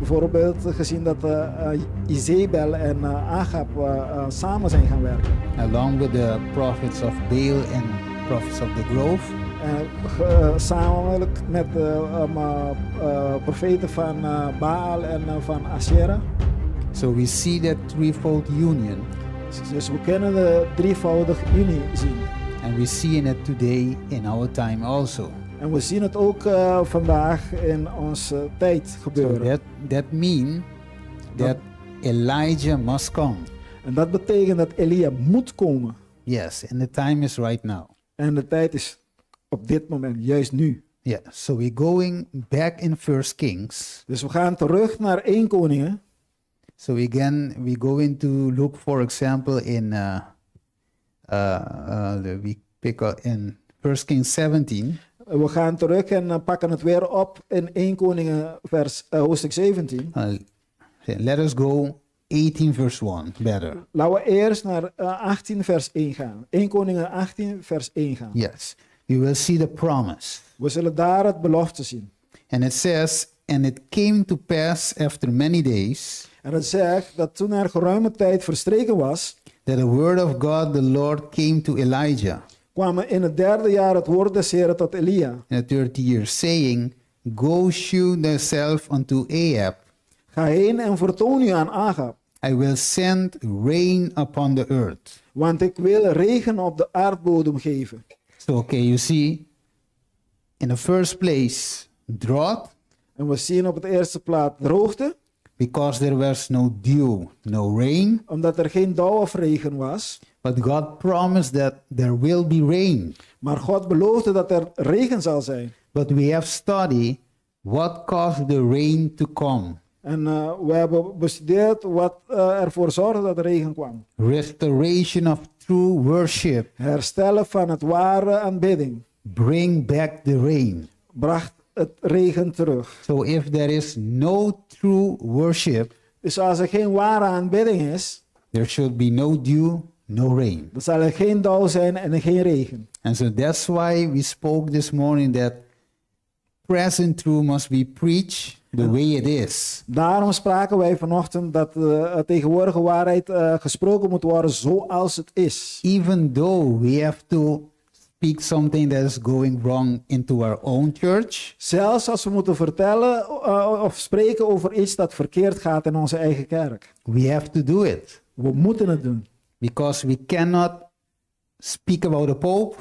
bijvoorbeeld gezien dat Izebel en Agab samen zijn gaan werken. along with the prophets of Baal and prophets of the Grove. Samen met de profeten van Baal en van Asherah. So we see that threefold union, Dus we kunnen de drievoudige unie zien. and we see it today in our time also. En we zien het ook vandaag in onze tijd So gebeuren. that means that Elijah must come. En dat betekent dat Elia moet komen. Yes, and the time is right now. En de tijd is op dit moment, juist nu. Yeah, so we're going back in First Kings. Dus we gaan terug naar 1 Koningen. So again, we go into look, for example, in we pick up in First Kings 17. We gaan terug en pakken het weer op in 1 Koningen hoofdstuk 17. Let us go 18 verse 1 better. Laten we eerst naar 18 vers 1 gaan. 1 Koningen 18 vers 1 gaan. Yes, we will see the promise. We zullen daar het belofte zien. And it says, and it came to pass after many days En het zegt dat toen er geruime tijd verstreken was, that the word of God the Lord came to Elijah kwam in het 3e jaar het woord des Heren tot Elia. in the 30th year, saying, go shew thyself unto Ahab. Ga heen en vertoon u aan Agab, I will send rain upon the earth. want ik wil regen op de aardbodem geven. So, okay, you see, in the first place, drought, En we zien op het eerste plaats droogte, because there was no dew, no rain. omdat er geen dauw of regen was. But God promised that there will be rain. Maar God beloofde dat er regen zal zijn. But we have studied what caused the rain to come. En we hebben bestudeerd wat ervoor zorgde dat er regen kwam. Restoration of true worship. Herstellen van het ware aanbidding. Bring back the rain. Bracht het regen terug. So if there is no true worship, Dus als er geen ware aanbidding is, there should be no dew, no rain. dan zal er geen dauw zijn en geen regen. And so that's why we spoke this morning that present truth must be preached the way it is. Daarom spraken wij vanochtend dat de tegenwoordige waarheid gesproken moet worden zoals het is. Even though we have to speak something that is going wrong into our own church, Zelfs als we moeten vertellen of spreken over iets dat verkeerd gaat in onze eigen kerk. we have to do it. We moeten het doen. Because we cannot speak about the Pope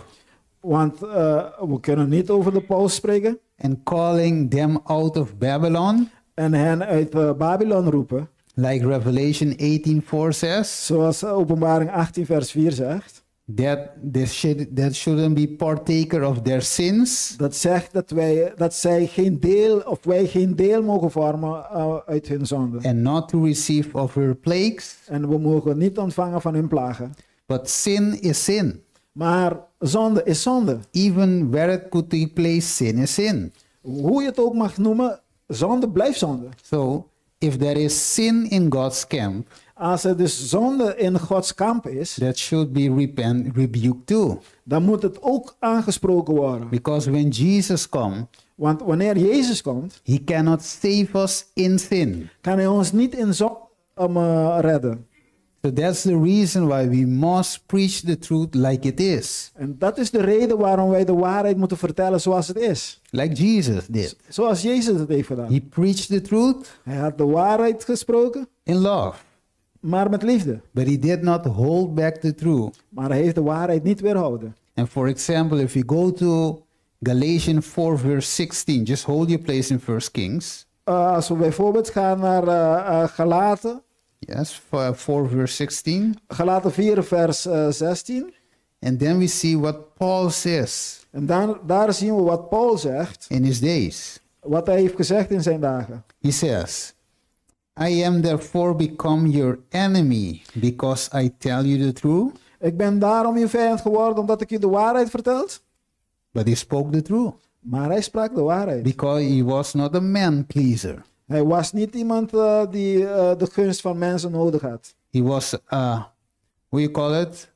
Want we kunnen niet over de paus spreken and calling them out of Babylon, en hen uit Babylon roepen. like Revelation 18:4 says, Zoals Openbaring 18 vers 4 zegt. that shouldn't be partaker of their sins, Dat zegt dat zij geen deel of wij geen deel mogen vormen uit hun zonde. and not to receive of her plagues. En we mogen niet ontvangen van hun plagen. But sin is sin. Maar zonde is zonde. Even where it could take place, sin is sin. Hoe je het ook mag noemen, zonde blijft zonde. So, if there is sin in God's camp, Als er dus zonde in Gods kamp is, that should be rebuked too. dan moet het ook aangesproken worden. Because when Jesus comes, Want wanneer Jezus komt, he cannot save us in sin. kan hij ons niet in zonde redden. So that's the reason why we must preach the truth like it is. En dat is de reden waarom wij de waarheid moeten vertellen zoals het is. Like Jesus did. Zoals Jezus het heeft gedaan. He preached the truth Hij had de waarheid gesproken, in love. maar met liefde. But he did not hold back the truth. Maar hij heeft de waarheid niet weerhouden. And for example, if you go to Galatians 4 verse 16, just hold your place in First Kings. Als we bijvoorbeeld gaan naar Galaten, Yes, 4 verse 16. Galaten 4 vers 16. And then we see what Paul says En daar zien we wat Paul zegt, in his days. wat hij heeft gezegd in zijn dagen. He says, I am therefore become your enemy because I tell you the truth. Ik ben daarom je vijand geworden omdat ik je de waarheid vertelt. But he spoke the truth Maar hij sprak de waarheid. because he was not a man pleaser. Hij was niet iemand die de gunst van mensen nodig had. He was, what you call it?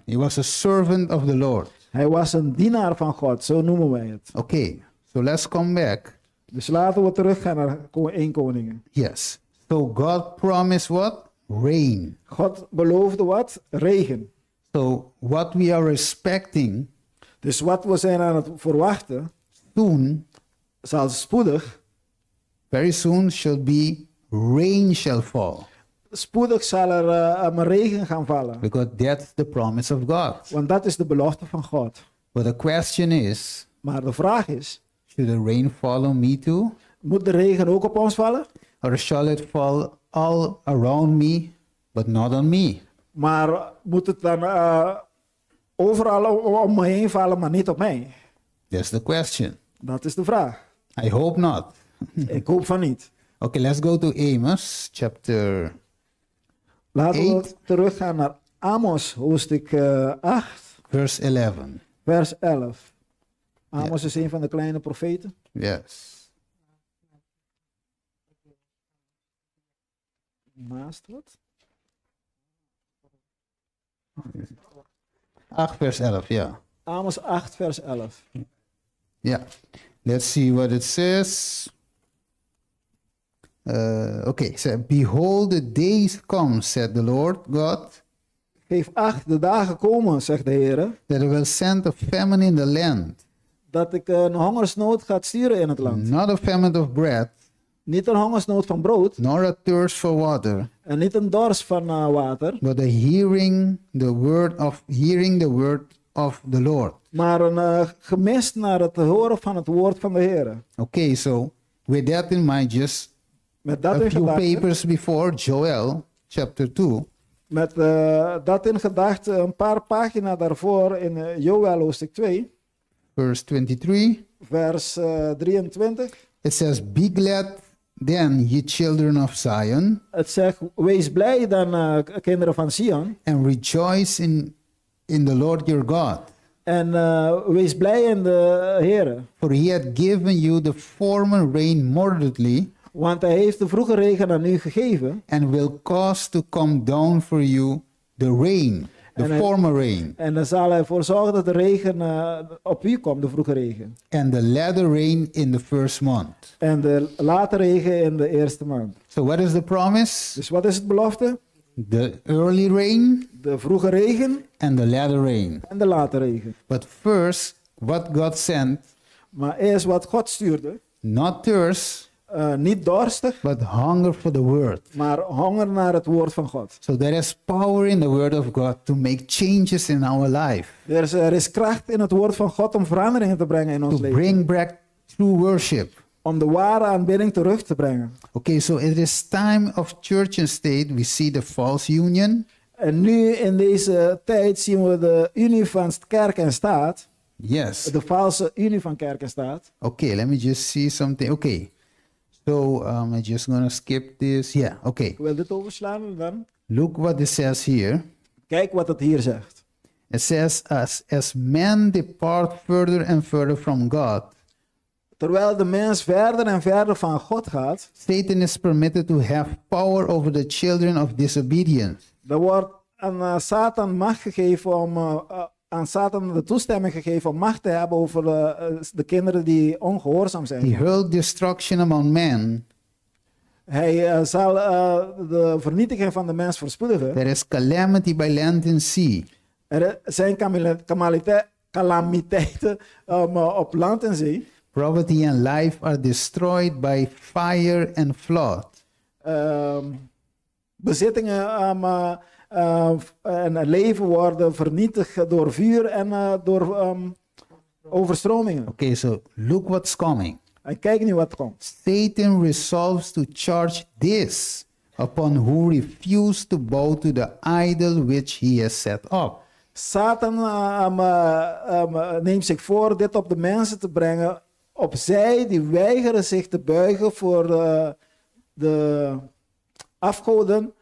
He was a servant of the Lord. Hij was een dienaar van God, zo noemen wij het. Okay, so let's come back. Dus laten we teruggaan naar 1 Koningen. Yes. So God promised what? Rain. God beloofde wat? Regen. So what we are expecting Dus wat we zijn aan het verwachten, soon, zal spoedig, very soon, shall be rain shall fall. spoedig zal er een regen gaan vallen. Because that's the promise of God. Want dat is de belofte van God. But the question is, Maar de vraag is, should the rain fall on me too? moet de regen ook op ons vallen? Or shall it fall all around me, but not on me? Maar moet het dan overal om me heen vallen, maar niet op mij? That's the question. Dat is de vraag. I hope not. Ik hoop van niet. Okay, let's go to Amos chapter. Laten we 8. teruggaan naar Amos, hoofdstuk 8, verse 11. vers 11. Amos is een van de kleine profeten. Yes. Naast wat? 8 vers 11, yeah. Amos 8, vers 11. Yeah. Let's see what it says. Okay, so behold, the days come, said the Lord God, Geef acht, de dagen komen, zegt de Heer, that I will send a famine in the land, dat ik een hongersnood ga sturen in het land. not a famine of bread, Niet een hongersnood van brood nor a thirst for water, en niet een dorst van water, but a hearing the word of the Lord. maar een gemist naar het horen van het woord van de Heer. Okay, so with that in mind, just Met dat a in few gedachten, papers before Joel chapter 2, met dat in gedachten, een paar pagina daarvoor in Joël hoofdstuk 2, verse 23, vers 23. it says, Be glad then, ye children of Zion, Het zegt, wees blij dan kinderen van Sion and rejoice in the Lord your God. en wees blij in de Heer. For he had given you the former rain moderately, Want hij heeft de vroege regen aan u gegeven. and will cause to come down for you the rain, the And I- former rain, En dan zal hij ervoor zorgen dat de regen op u komt, de vroege regen. and the latter rain in the first month. En de late regen in de eerste maand. So what is the promise? Dus wat is het belofte? The early rain De vroege regen and the latter rain. en de late regen. But first, what God sent, Maar eerst wat God stuurde. not thirst, Niet dorstig, but hunger for the word. maar honger naar het woord van God. So there is power in the word of God to make changes in our life, Er is kracht in het woord van God om veranderingen te brengen in ons to leven. bring back true worship. Om de ware aanbidding terug te brengen. Okay, so in this time of church and state, we see the false union. En nu in deze tijd zien we de unie van kerk en staat. Yes. De valse unie van kerk en staat. Okay, let me just see something. Okay. So I'm just going to skip this. Yeah, okay. Ik wil dit overslaan en dan. Look what it says here. Kijk wat het hier zegt. It says, as men depart further and further from God, Terwijl de mens verder en verder van God gaat, Satan is permitted to have power over the children of disobedience. dan wordt aan Satan macht gegeven om aan Satan de toestemming gegeven om macht te hebben over de kinderen die ongehoorzaam zijn. He hurled destruction among men. Hij zal de vernietiging van de mens verspoedigen. There is calamity by land and sea. Er zijn calamiteiten op land en zee. Property and life are destroyed by fire and flood. Bezittingen en leven worden vernietigd door vuur en door overstromingen. Okay, so look what's coming. En kijk nu wat komt. Satan resolves to charge this upon who refuse to bow to the idol which he has set up. Satan neemt zich voor dit op de mensen te brengen. Op zij die weigeren zich te buigen voor de afgoden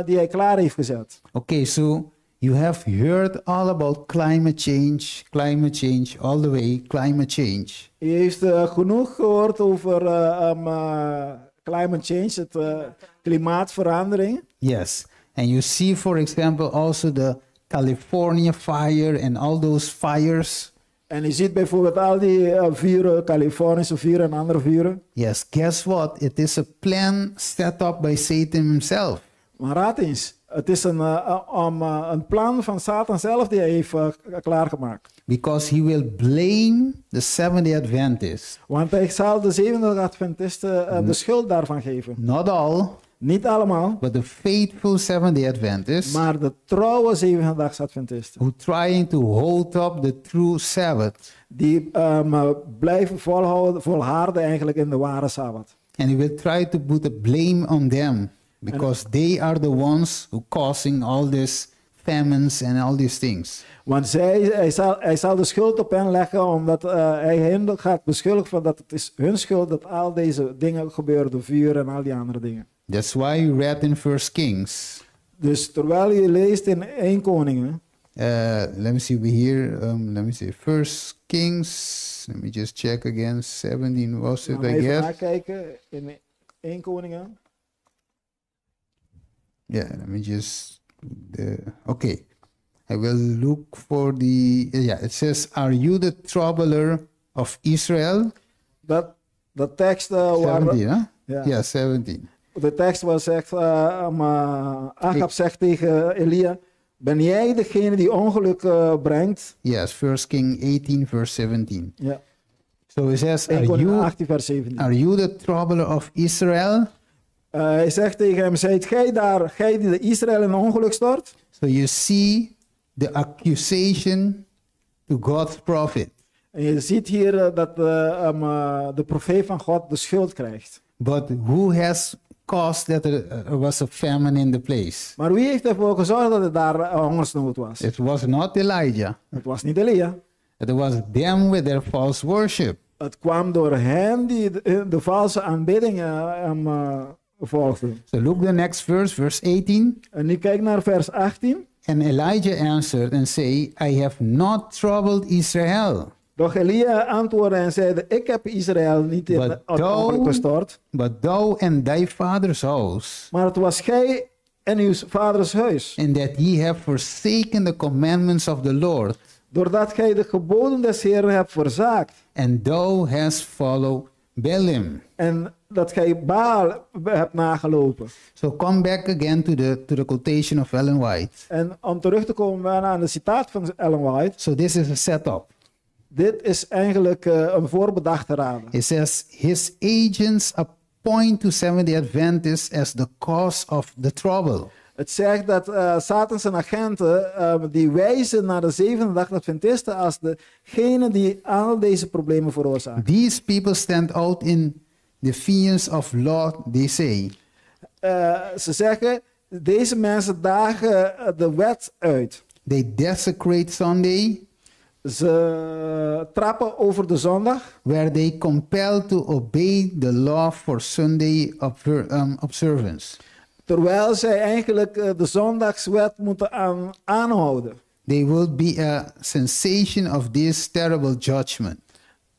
die hij klaar heeft gezet. Okay, so you have heard all about climate change, all the way, climate change. U heeft genoeg gehoord over climate change, het klimaatverandering. Yes, and you see, for example, also the California fire and all those fires. En je ziet bijvoorbeeld al die vuren, Californische vuren en andere vuren. Yes, guess what? It is a plan set up by Satan himself. Maar raad eens, het is een plan van Satan zelf die hij heeft klaargemaakt. Because he will blame the Seventh-day Adventists. Want hij zal de zevende Adventisten de schuld daarvan geven. Not all, Niet allemaal, but the faithful Seventh-day Adventists maar de trouwe zevende Adventisten. who trying to hold up the true Sabbath. Die blijven volharden eigenlijk in de ware Sabbat. And he will try to put the blame on them because they are the ones who causing all this famines and all these things. Want hij zal de schuld op hen leggen omdat hij hen gaat beschuldigen van dat het is hun schuld dat al deze dingen gebeuren, de vuur en al die andere dingen. That's why we read in First Kings. Dus terwijl je leest in 1 Koningen, Let me see over here. Let me see. First Kings. Let me just check again. 17 was it, gaan we I even guess. nakijken in 1 Koningen. Yeah, let me just. Okay. I will look for the. Yeah, it says, "Are you the troubler of Israel?" Dat tekst 17, huh? Ja. Yeah, 17. De tekst was zegt, Ahab zegt tegen Elia, ben jij degene die ongeluk brengt? Yes, First King 18, verse 17. Ja. So it says, 1 Koningen 18 vers 17. are you the troubler of Israel? Hij zegt tegen hem, zijt gij daar, gij die de Israël in ongeluk stort? So you see the accusation to God's prophet. En je ziet hier dat de profeet van God de schuld krijgt. But who has caused that there was a famine in the place? Maar wie heeft ervoor gezorgd dat er daar hongersnood was? It was not Elijah. Het was niet Elia. It was them with their false worship. Het kwam door hen die de valse aanbidding volgden. So look the next verse, verse 18. En nu kijk naar vers 18. And Elijah answered and say, I have not troubled Israel, Doch Elia antwoordde en zeide, ik heb Israël niet in But het ongeluk gestort, but thou and thy father's house, maar het was gij en uw vaders huis. and that ye have forsaken the commandments of the Lord, Doordat gij de geboden des Heeren hebt verzaakt. and thou hast followed Balaam. En dat gij Baal hebt nagelopen. So come back again to the quotation of Ellen White. En om terug te komen aan de citaat van Ellen White. So this is a setup. Dit is eigenlijk een voorbedachte raad. It says, his agents appoint to Seventh-day Adventists as the cause of the trouble. Het zegt dat Satans agenten die wijzen naar de zevende dag Adventisten als degene die al deze problemen veroorzaken. These people stand out in defiance of law, they say. Ze zeggen, deze mensen dagen de wet uit. They desecrate Sunday, Ze trappen over de zondag, where they compel to obey the law for Sunday observance. terwijl zij eigenlijk de zondagswet moeten aanhouden. There will be a sensation of this terrible judgment.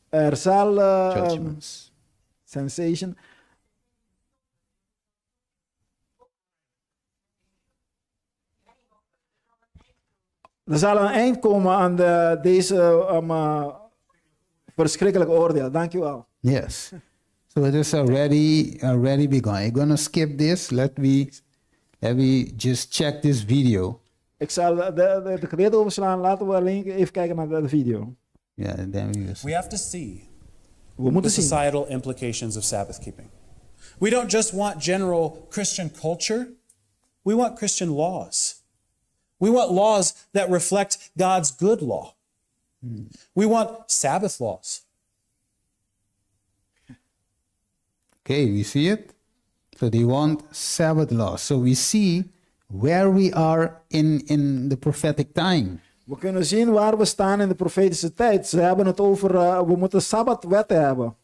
Er zal Judgments. sensation. Er zal een eind komen aan deze verschrikkelijke oordeel. Dank u wel. Yes. So it is already begun. I'm gonna skip this. Let me just check this video. Ik zal de gedeelte overslaan. Laten we alleen even kijken naar de video. Yeah, then We have to see We the moeten zien. societal implications of Sabbath keeping. We don't just want general Christian culture, we want Christian laws. We want laws that reflect God's good law. We want Sabbath laws. Okay, we see it. So they want Sabbath law. So we see where we are in the prophetic time. We kunnen zien waar we staan in de profetische tijd. Ze hebben het over, we moeten sabbatwetten hebben.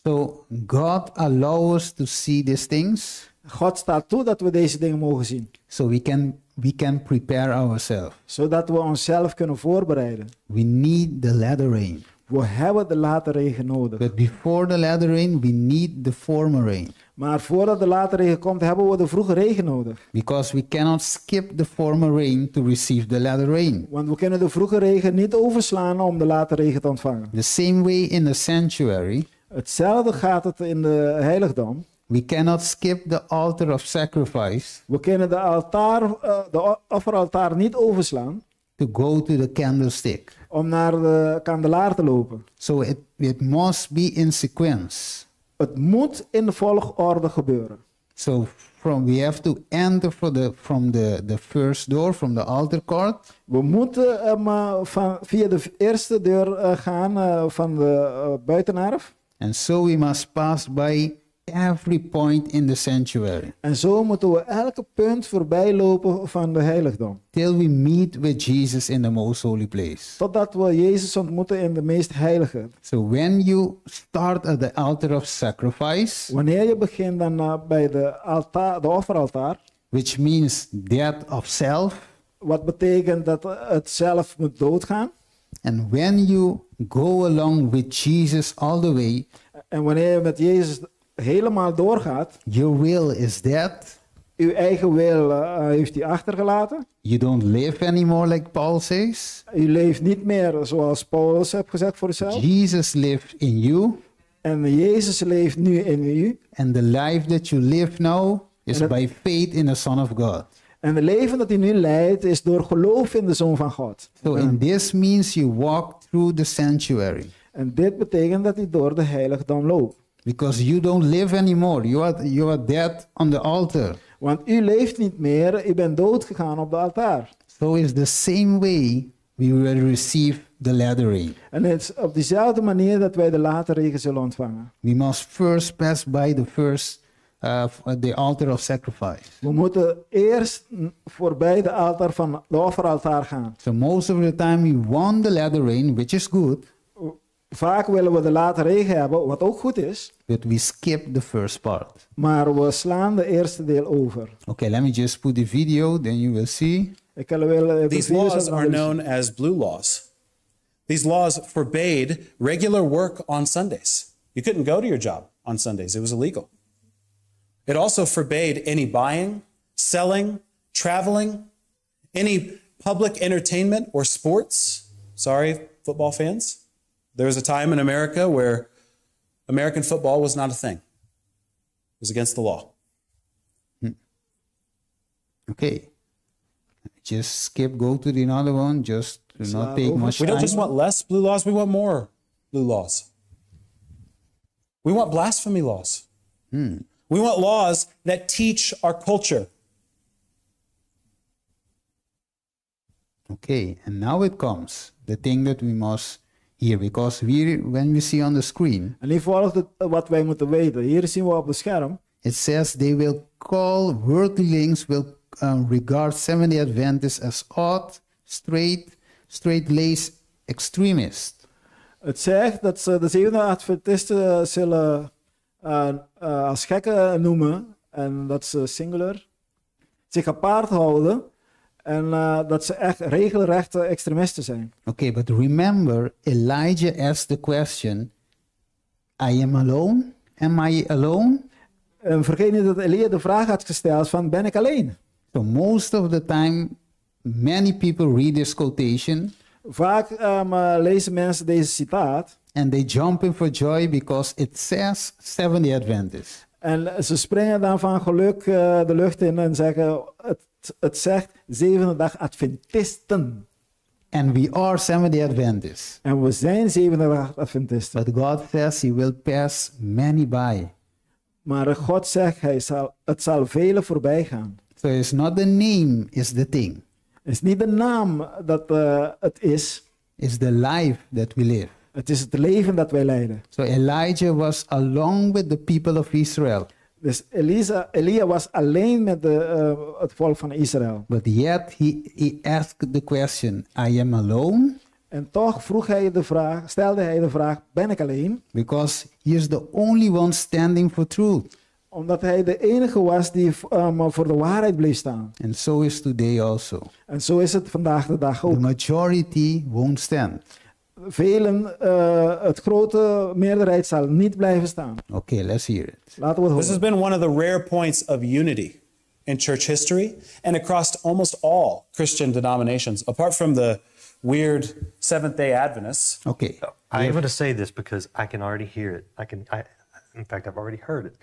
So God allows us to see these things God staat toe dat we deze dingen mogen zien. so we can prepare ourselves. Zodat we onszelf kunnen voorbereiden. We need the latter rain. We hebben de late regen nodig. But before the latter rain, we need the former rain. Maar voordat de late regen komt, hebben we de vroege regen nodig. Because we cannot skip the former rain to receive the latter rain. Want we kunnen de vroege regen niet overslaan om de late regen te ontvangen. The same way in the sanctuary, Hetzelfde gaat het in de heiligdom. we cannot skip the altar of sacrifice We kunnen de offeraltaar niet overslaan to go to the candlestick. om naar de kandelaar te lopen. So it must be in sequence. Het moet in de volgorde gebeuren. So we have to enter from the first door, from the altar court, We moeten via de eerste deur gaan van de buitenerf. and so we must pass by every point in the sanctuary En zo moeten we elke punt voorbij lopen van de heiligdom. till we meet with Jesus in the most holy place. Totdat we Jezus ontmoeten in de meest heilige. So when you start at the altar of sacrifice, Wanneer je begint dan bij de offeraltaar, which means death of self, wat betekent dat het zelf moet doodgaan. and when you go along with Jesus all the way, En wanneer je met Jezus helemaal doorgaat, your will is dead. uw eigen wil heeft hij achtergelaten. You don't live anymore, like Paul says. U leeft niet meer zoals Paulus heeft gezegd voor uzelf. Jesus lives in you, En Jezus leeft nu in u. and the life that you live now is En dat- by faith in the Son of God. En het leven dat hij nu leidt is door geloof in de Zoon van God. So in this means you walk through the sanctuary, En dit betekent dat hij door de heiligdom loopt. because you don't live anymore. You are dead on the altar. Want u leeft niet meer, u bent dood gegaan op de altaar. So it's the same way we will receive the latter rain. En het is op dezelfde manier dat wij de late regen zullen ontvangen. We must first pass by the altar of sacrifice. We moeten eerst voorbij de altaar van de offeraltaar gaan. So most of the time we want the latter rain, which is good, Vaak willen we de late regen hebben, wat ook goed is. but we skip the first part. Maar we slaan de eerste deel over. Okay, let me just put the video, then you will see. Ik wil de These video laws zetten, are dan known as blue laws. These laws forbade regular work on Sundays. You couldn't go to your job on Sundays, it was illegal. It also forbade any buying, selling, traveling, any public entertainment or sports. Sorry, football fans. There was a time in America where American football was not a thing, it was against the law. Okay. Just skip, go to the another one, just to not take much We don't time. just want less blue laws, we want more blue laws. We want blasphemy laws. We want laws that teach our culture. Okay, and now it comes the thing that we must hear, because when we see on the screen, En hier volgt het wat wij moeten weten. Hier zien we op het scherm. it says they will call worldlings will regard Seventh-day Adventists as odd, straight-laced extremists. Het zegt dat ze de zevende Adventisten zullen als gekken noemen. En dat ze singular zich apart houden. En dat ze echt regelrechte extremisten zijn. Okay, but remember, Elijah asked the question, I am alone? Am I alone? En vergeet niet dat Elia de vraag had gesteld van, ben ik alleen? So most of the time, many people read this quotation Vaak lezen mensen deze citaat. and they jump in for joy because it says Seventh-day Adventists. En ze springen dan van geluk de lucht in en zeggen, het zegt zevende dag Adventisten. And we are Seventh-day Adventists. En we zijn zevende dag Adventisten. But God says he will pass many by. Maar God zegt, het zal vele voorbij gaan. So it's not the name is the thing. Het is niet de naam dat het is. It's the life that we live. Het is het leven dat wij leiden. So Elijah was along with the people of Israel. Dus Elia was alleen met het volk van Israël. But yet he asked the question, I am alone? En toch stelde hij de vraag, ben ik alleen? Because he is the only one standing for truth. Omdat hij de enige was die voor de waarheid bleef staan. And so is today also. En zo is het vandaag de dag The ook. majority won't stand. velen, het grote meerderheid zal niet blijven staan. Okay, let's hear it. Laten we het This has horen. been one of the rare points of unity in church history and across almost all Christian denominations, apart from the weird Seventh-day Adventists. Okay. I'm going to say this because I can already hear it. In fact, I've already heard it.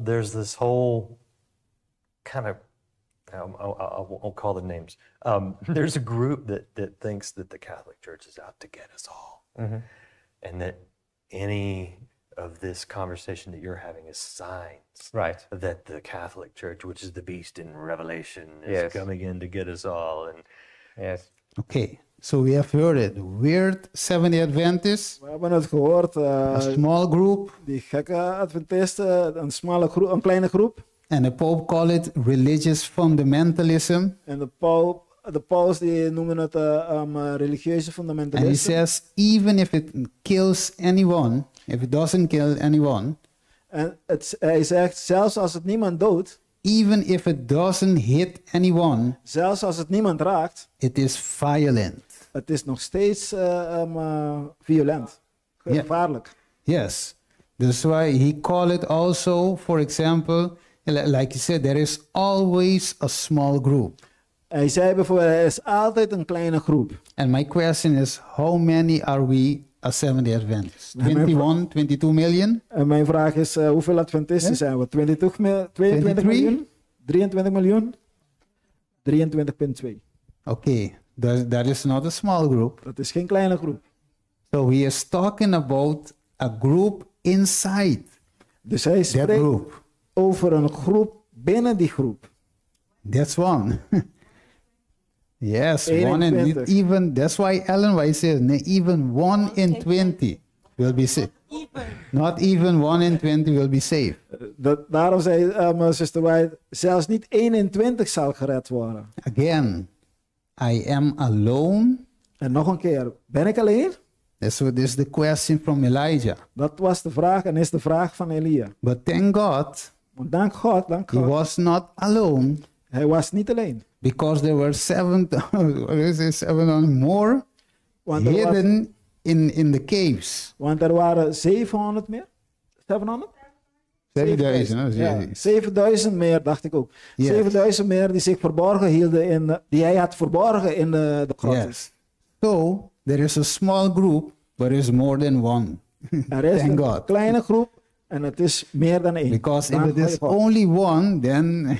There's this whole kind of, I won't call the names. There's a group that thinks that the Catholic Church is out to get us all. And that any of this conversation that you're having is signs Right. that the Catholic Church, which is the beast in Revelation, is Yes. coming in to get us all. And Yes. Okay. So we have heard it. Weird Seventh-day Adventists, We hebben het gehoord. a small group, Die gekke Adventisten, een kleine groep. and the Pope call it religious fundamentalism. En de paus die noemen het religieuze And he fundamentalisme. says, even if it kills anyone, if it doesn't kill anyone, En hij zegt, zelfs als het niemand doodt, even if it doesn't hit anyone, zelfs als het niemand raakt, it is violent. het is nog steeds violent, gevaarlijk. Yes. That's why he call it also, for example, like you said, there is always a small group. Hij zei bijvoorbeeld, er is altijd een kleine groep. And my question is, how many are we as Seventh-day Adventists? Ja, mijn 21, 22 million? En mijn vraag is, hoeveel Adventisten zijn we? 22 miljoen? 23 miljoen? 23,2. Okay, that is not a small group. Dat is geen kleine groep. So he is talking about a group inside Dus hij that spreekt group. over een groep binnen die groep. That's one. Yes, 1 in 21. even. That's why Ellen White says even 1 in 20 will be saved. Not even 1 in 20 will be saved. Daarom zei Sister White, zelfs niet 1 in 20 zal gered worden. Again, I am alone. En nog een keer, ben ik alleen? That's what is the question from Elijah. Dat was de vraag en is de vraag van Elia. But thank God, Want dank God, he was not alone hij was niet alleen. because there were 700 more Want er, was, hidden in the caves. want er waren 700 meer? 700? 7000. Ja, 7000 meer, dacht ik ook. Yes. 7000 meer die zich verborgen hielden, die hij had verborgen in de grotten. Yes. So there is a small group, but there is more than one. Er is Thank een God. kleine groep en het is meer dan één. Because if Dank it is God. only one, then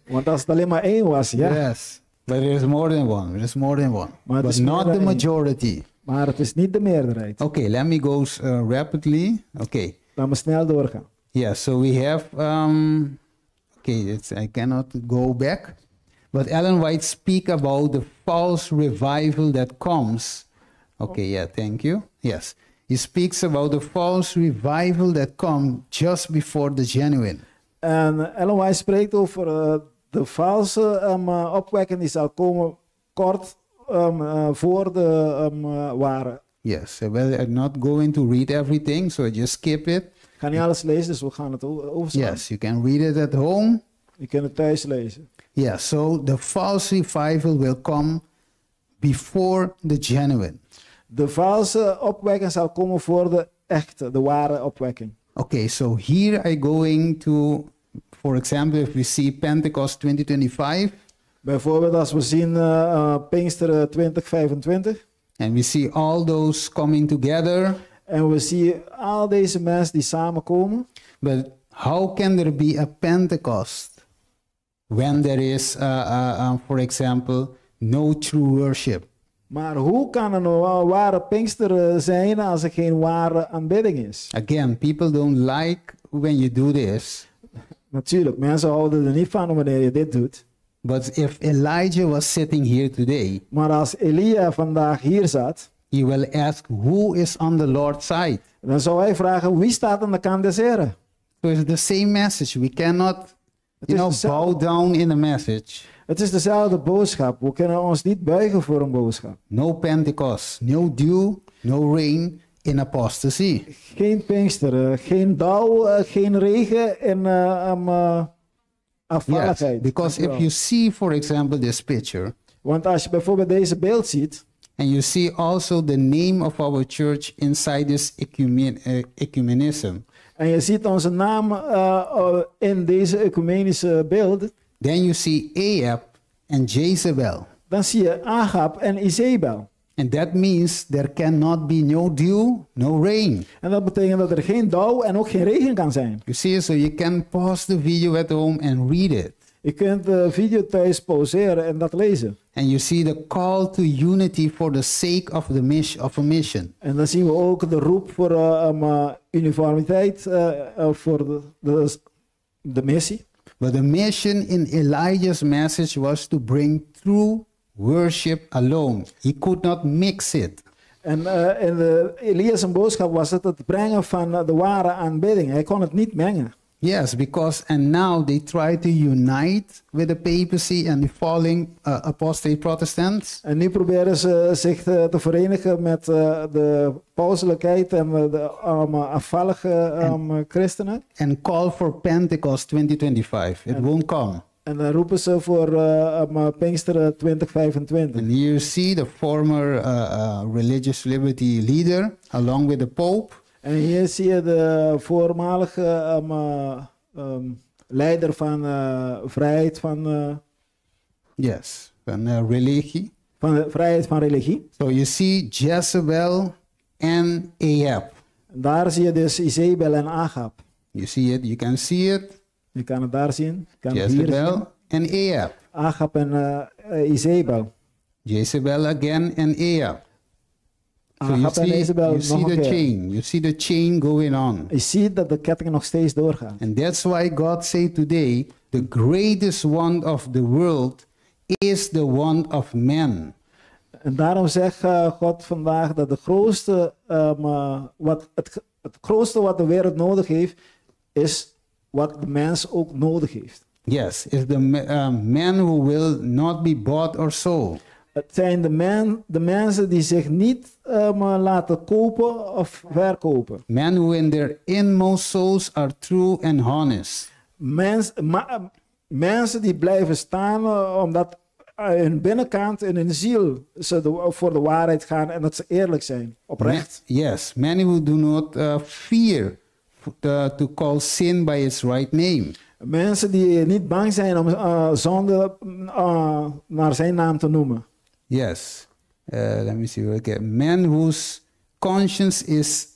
Want als het alleen maar één was, ja. yes. But there is more than one. There is more than one. Maar het But is meer not dan the één. majority. Maar het is niet de meerderheid. Okay, let me go rapidly. Okay. Laten we snel doorgaan. Yeah, so we have, I cannot go back. But Ellen White speak about the false revival that comes. Okay, yeah, thank you. Yes. He speaks about the false revival that comes just before the genuine. En Ellen White spreekt over de valse opwekking die zal komen kort voor de ware. Yes, well, I'm not going to read everything, so I just skip it. Ik ga niet alles lezen, dus we gaan het overslaan. Yes, you can read it at home. Je kunt het thuis lezen. Yeah, so the false revival will come before the genuine. De valse opwekking zal komen voor de echte, de ware opwekking. Okay, so here I going to, for example, if we see Pentecost 2025, Bijvoorbeeld als we zien Pinksteren 2025 and we see all those coming together, en we zien al deze mensen die samenkomen. but how can there be a Pentecost when there is, for example, no true worship? Maar hoe kan er een ware Pinkster zijn als er geen ware aanbidding is? Again, people don't like when you do this, Natuurlijk, mensen houden er niet van wanneer je dit doet. but if Elijah was sitting here today, Maar als Elia vandaag hier zat, he will ask, who is on the Lord's side? dan zou hij vragen, wie staat aan de kant des Heren? So it's the same message. We cannot, bow down in the message. Het is dezelfde boodschap. We kunnen ons niet buigen voor een boodschap. No Pentecost, no dew, no rain in apostasy. Geen Pinkster, geen dauw, geen regen en Yes, afvalligheid. because if you see, for example, this picture, Want als je bijvoorbeeld deze beeld ziet, and you see also the name of our church inside this ecumenism, en je ziet onze naam in deze ecumenische beeld, then you see Ahab and Jezebel. dan zie je Agab en Izebel. And that means there cannot be no dew, no rain. En dat betekent dat er geen dauw en ook geen regen kan zijn. You see, so you can pause the video at home and read it. Je kunt de video thuis pauzeren en dat lezen. And you see the call to unity for the sake of a mission. En dan zien we ook de roep voor uniformiteit voor de missie. But the mission in Elijah's message was to bring true worship alone. He could not mix it. En in Elias' boodschap was het brengen van de ware aanbidding. Hij kon het niet mengen. Yes, because and now they try to unite with the papacy and the falling apostate Protestants. En nu proberen ze zich te verenigen met de pauselijkheid en de afvallige christenen. And call for Pentecost 2025. It won't come. En dan roepen ze voor Pinksteren 2025. And here you see the former religious liberty leader along with the Pope. En hier zie je de voormalige leider van vrijheid van Yes, van religie. van de vrijheid van religie. So you see Jezebel and Ahab. En daar zie je dus Izebel en Agab. You see it, you can see it. Je kan het daar zien. Je kan het hier zien. Jezebel and Ahab. Agab en Izebel. Jezebel again and Ahab. So you Agab en Izebel you see nog the een keer. chain. You see the chain going on. Je ziet dat de ketting nog steeds doorgaat. And that's why God said today, the greatest want of the world is the want of man. En daarom zegt God vandaag dat de grootste, het grootste wat de wereld nodig heeft, is wat de mens ook nodig heeft. Yes, it's the man who will not be bought or sold. Het zijn de mensen die zich niet laten kopen of verkopen. Men who in their inmost souls are true and honest. Mensen die blijven staan omdat hun binnenkant en hun ziel ze voor de waarheid gaan en dat ze eerlijk zijn, oprecht. Yes, many who do not fear to call sin by its right name. Mensen die niet bang zijn om zonde naar zijn naam te noemen. Yes, let me see. Okay, men whose conscience is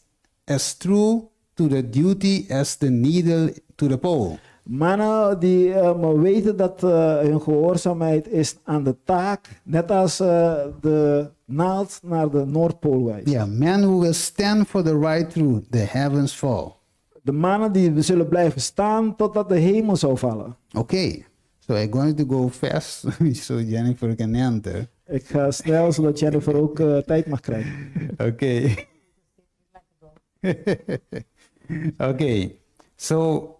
as true to the duty as the needle to the pole. Mannen die weten dat hun gehoorzaamheid is aan de taak, net als de naald naar de Noordpool wijst. Yeah, men who will stand for the right truth, the heavens fall. De mannen die zullen blijven staan totdat de hemel zou vallen. Okay, so I'm going to go fast so Jennifer can enter. Ik ga snel zodat Jennifer ook tijd mag krijgen. Okay. Okay, so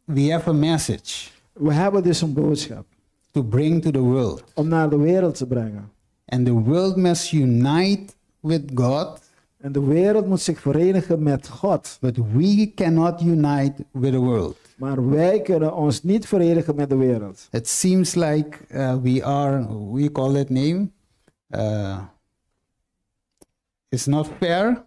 we have a message We hebben dus een boodschap to bring to the world. om naar de wereld te brengen. And the world must unite with God, En de wereld moet zich verenigen met God. but we cannot unite with the world. Maar wij kunnen ons niet verenigen met de wereld. It seems like we call that name. It's not fair,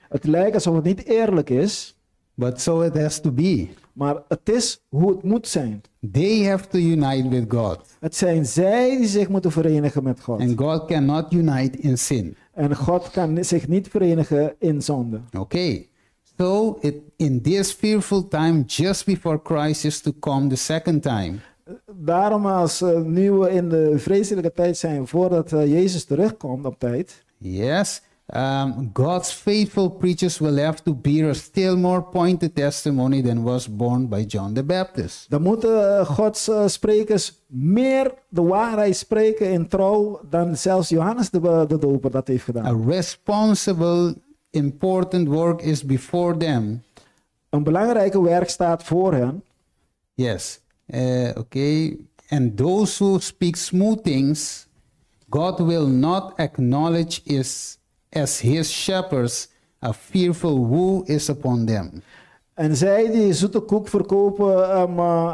Het lijkt alsof het niet eerlijk is, but so it has to be. maar het is hoe het moet zijn. They have to unite with God, Het zijn zij die zich moeten verenigen met God. and God cannot unite in sin. En God kan zich niet verenigen in zonde. Okay, so in this fearful time, just before Christ is to come the second time, Daarom als nu we in de vreselijke tijd zijn voordat Jezus terugkomt op tijd. yes, God's faithful preachers will have to bear a still more pointed testimony than was borne by John the Baptist. Dan moeten Gods sprekers meer de waarheid spreken in trouw dan zelfs Johannes de Doper dat heeft gedaan. A responsible, important work is before them. Een belangrijke werk staat voor hen. Yes, okay. And those who speak smooth things, God will not acknowledge as his shepherds. A fearful woe is upon them. En zij die zoete koek verkopen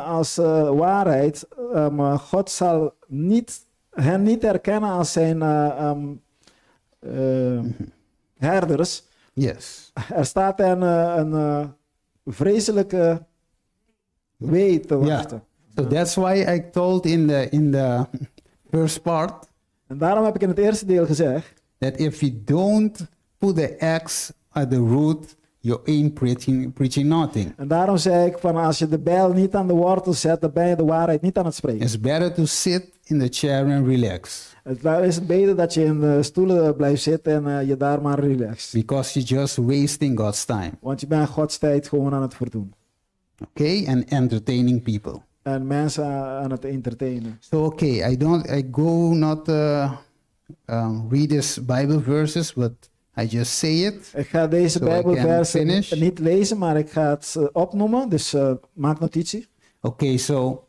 als waarheid, God zal niet hen niet herkennen als zijn herders. Yes. Er staat hen een vreselijke wee te Yeah. wachten. So that's why I told in the first part En daarom heb ik in het eerste deel gezegd, that if you don't put the axe at the root, you ain't preaching nothing. en daarom zei ik van als je de bijl niet aan de wortel zet, dan ben je de waarheid niet aan het spreken. It's better to sit in the chair and relax Het is beter dat je in de stoelen blijft zitten en je daar maar relaxt. because you're just wasting God's time. Want je bent Gods tijd gewoon aan het verdoen. Okay, and entertaining people. En mensen aan het entertainen. So okay, I go not read this Bible verses, but I just say it. Ik ga deze So I can Bijbelversen finish. niet lezen, maar ik ga het opnoemen. Dus maak notitie. Okay, so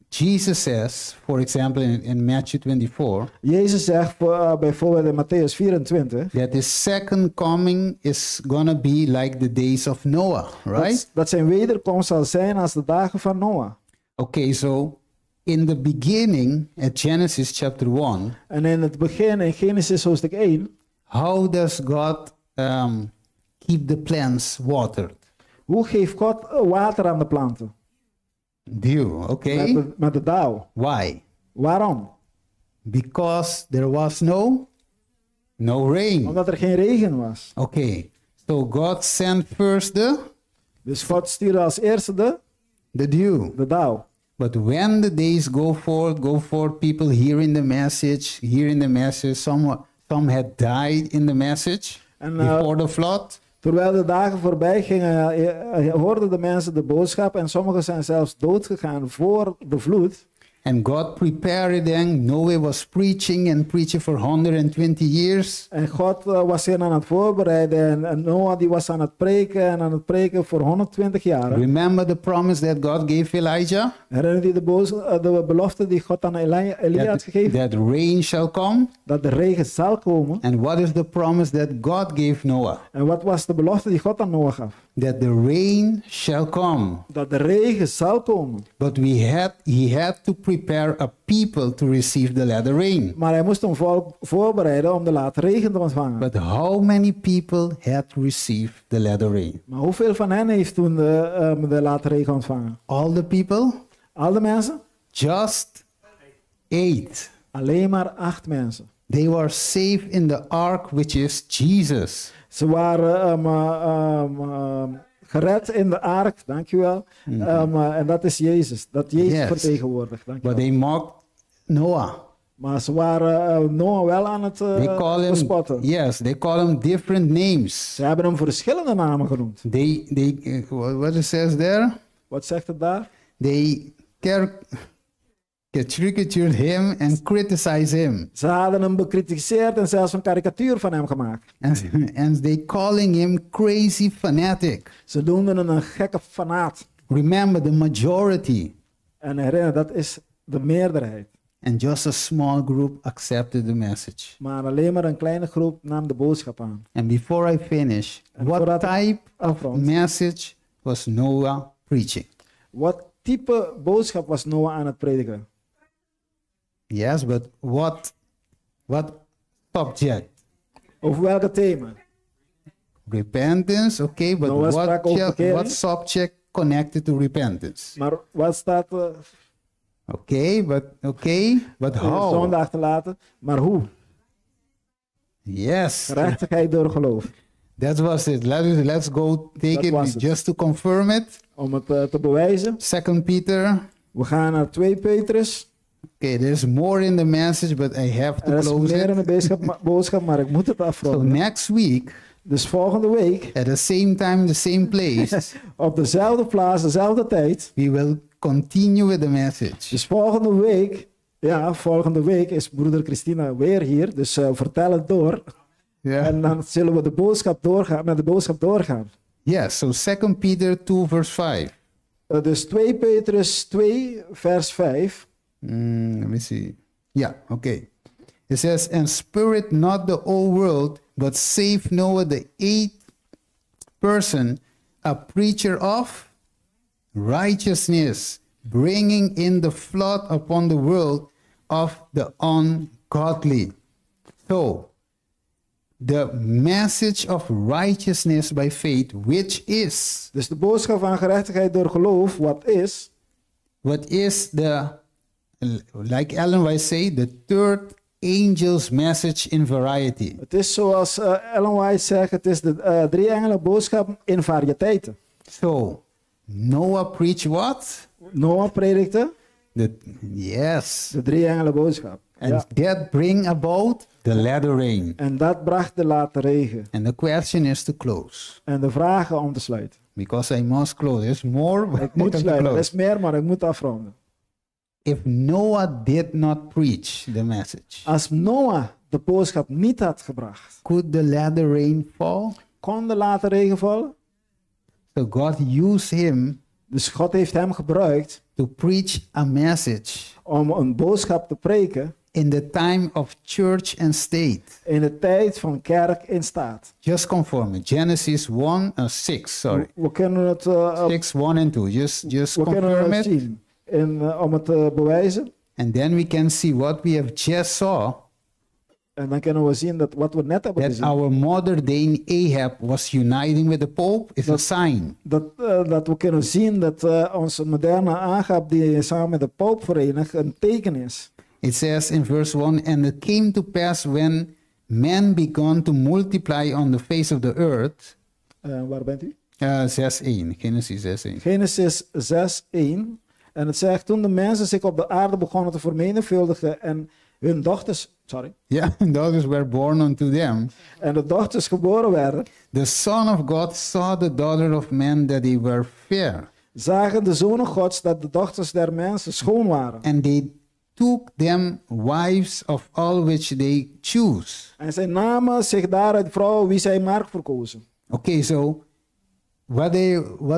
Jesus says, for example, in Matthew 24, Jezus zegt bijvoorbeeld in Matthäus 24... that his second coming is gonna be like the days of Noah, right? dat zijn wederkomst zal zijn als de dagen van Noah. Okay, so in the beginning, at Genesis chapter 1, En in het begin, in Genesis hoofdstuk 1... how does God keep the plants watered? Hoe geeft God water aan de planten? Dew, okay? Met de dauw. Why? Waarom? Because there was no rain. Omdat er geen regen was. Okay, so God sent first Dus God stuurde als eerste the dew. de dauw. But when the days go forth, people hearing the message, some had died in the message En before the flood. terwijl de dagen voorbij gingen, hoorden de mensen de boodschap en sommigen zijn zelfs doodgegaan voor de vloed. And God prepared them. Noah was preaching for 120 years. En God was hen aan het voorbereiden en Noah die was aan het preken voor 120 jaar. Remember the promise that God gave Elijah? Herinner je de belofte die God aan Elia had gegeven? That rain shall come. Dat de regen zal komen. And what is the promise that God gave Noah? En wat was de belofte die God aan Noah gaf? That the rain shall come. Dat de regen zal komen. But he had to prepare a people to receive the latter rain. Maar hij moest een volk voorbereiden om de late regen te ontvangen. But how many people had received the latter rain? Maar hoeveel van hen heeft toen de late regen ontvangen? All the people? Al de mensen? Just 8. Alleen maar 8 mensen. They were safe in the ark, which is Jesus. Ze waren gered in de ark, dankjewel. En dat is Jezus. Dat Jezus Yes. vertegenwoordigt, But dankjewel. they mocked Noah. Maar ze waren Noah wel aan het They call him, bespotten. yes, they call him different names. Ze hebben hem verschillende namen genoemd. What it says there? Wat zegt het daar? They caricatured him and criticized him. Ze hadden hem bekritiseerd en zelfs een karikatuur van hem gemaakt. And they calling him crazy fanatic. Ze noemden hem een gekke fanaat. Remember the majority. En herinner, dat is de meerderheid. And just a small group accepted the message. Maar alleen maar een kleine groep nam de boodschap aan. And before I finish, En what voordat ik type of afrond. message was Noah preaching? Wat type boodschap was Noah aan het prediken? Yes, but what subject? Over welke thema? Repentance, okay, but Noah sprak over bekering. what subject connected to repentance? Maar wat staat Okay, but how? zonde achterlaten? Maar hoe? Yes, Gerechtigheid door geloof. that was it. Let's go take Dat it was het. just to confirm it. Om het te bewijzen. 2 Peter. We gaan naar 2 Petrus. Okay, there's more in the message, but I have to Er is close meer in it. de boodschap, maar ik moet het So afronden. next week, Dus volgende week, at the same time, the same place, op dezelfde plaats, dezelfde tijd. we will continue with the message. Dus volgende week is broeder Christina weer hier. Dus vertel het door. Yeah. En dan zullen we met de boodschap doorgaan. Yes, so 2 Peter 2 verse 5. Dus 2 Petrus 2 vers 5. Let me see. Yeah, okay. It says, and spirit not the whole world, but save Noah the 8th person, a preacher of righteousness, bringing in the flood upon the world of the ungodly. So, the message of righteousness by faith, which is, Dus de boodschap van gerechtigheid door geloof, wat is? what is the, like Ellen White say, the third angel's message in variety. Het is zoals Ellen White zegt, het is de drie engelen boodschap in variëteiten. So, Noah preached what? Noah predikte Yes. de drie engelen boodschap. And that bring about the latter rain. En dat bracht de late regen. And the question is to close. En de vragen om te sluiten. Because I must close. There's more, but Ik moet I have to sluiten, er close. is meer, maar ik moet afronden. If Noah did not preach the message, Als Noah de boodschap niet had gebracht, could the latter rain fall? kon de late regen vallen? So God used him Dus God heeft hem gebruikt to preach a message om een boodschap te preken in the time of church and state. in de tijd van kerk in staat. Just confirm it. Genesis 6, sorry. We kunnen het, 6, 1 and 2. Just we kunnen confirm het it. zien om het te bewijzen. And then we can see what we have just saw, En dan kunnen we zien dat wat we net hebben that gezien, our modern day Ahab was uniting with the Pope, is a sign. dat we kunnen zien dat onze moderne Agab die samen met de Poop verenigt een teken is. It says in verse 1, and it came to pass when men began to multiply on the face of the earth. Waar bent u? 6:1, Genesis 6:1. Genesis 6:1. En het zegt, toen de mensen zich op de aarde begonnen te vermenigvuldigen en hun dochters, Yeah, daughters were born unto them. en de dochters geboren werden, The Son of God saw the daughter of men that they were fair, zagen de zonen Gods dat de dochters der mensen schoon waren. and they took them wives of all which they choose. En zij namen zich daaruit vrouwen wie zij maar verkozen. Okay, so what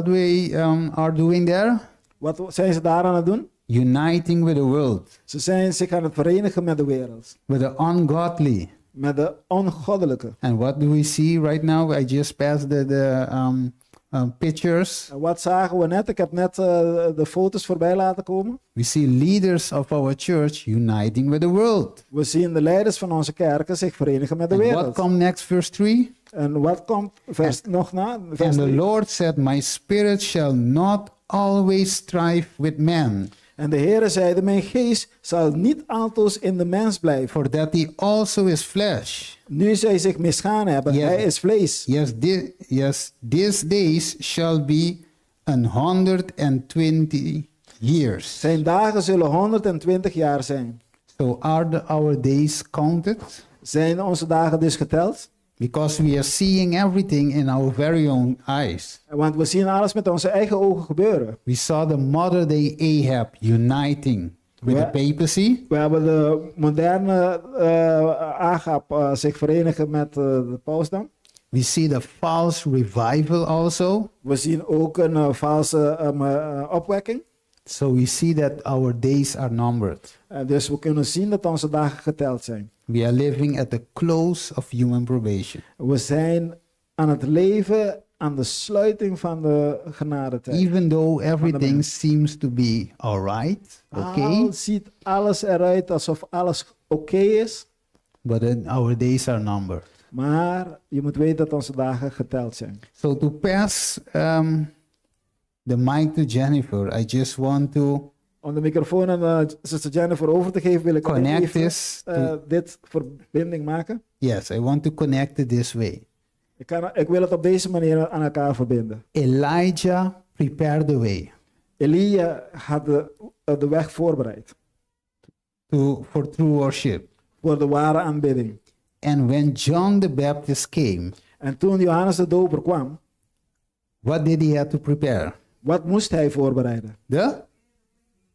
we are doing there? Wat zijn ze daar aan het doen? Uniting with the world, Ze zijn zich aan het verenigen met de wereld. with the ungodly. Met de ongoddelijke. And what do we see right now? I just passed the pictures. En wat zagen we net? Ik heb net de foto's voorbij laten komen. We see leaders of our church uniting with the world. We zien de leiders van onze kerken zich verenigen met de And what wereld. come next, verse 3? En wat komt vers nog na? Vers And the 3. Lord said, my spirit shall not always strive with man, En de Heere zeide, mijn geest zal niet altoos in de mens blijven. for that he also is flesh. Nu zij zich misgaan hebben, Yes. hij is vlees. Yes, these days shall be 120 years. Zijn dagen zullen 120 jaar zijn. So are our days counted? Zijn onze dagen dus geteld? Because we are seeing everything in our very own eyes. Want we zien alles met onze eigen ogen gebeuren. We saw the modern day Ahab uniting with Ja. the papacy. We hebben de moderne Agab zich verenigen met de pausdom. We see the false revival also. We zien ook een valse opwekking. So we see that our days are numbered. Dus we kunnen zien dat onze dagen geteld zijn. We are living at the close of human probation. We zijn aan het leven aan de sluiting van de genadetijd. Even though everything mens. seems to be alright, okay, Al ziet alles eruit alsof alles oké is. but then our days are numbered. Maar je moet weten dat onze dagen geteld zijn. So to pass the mic to Jennifer, I just want to Om de microfoon aan zuster Jennifer over te geven, wil ik connect even this. dit verbinding maken. Yes, I want to connect it this way. Ik wil het op deze manier aan elkaar verbinden. Elijah prepared the way Elia had de weg voorbereid for true worship. voor de ware aanbidding. And when John the Baptist came, En toen Johannes de Doper kwam, what did he have to prepare? wat moest hij voorbereiden?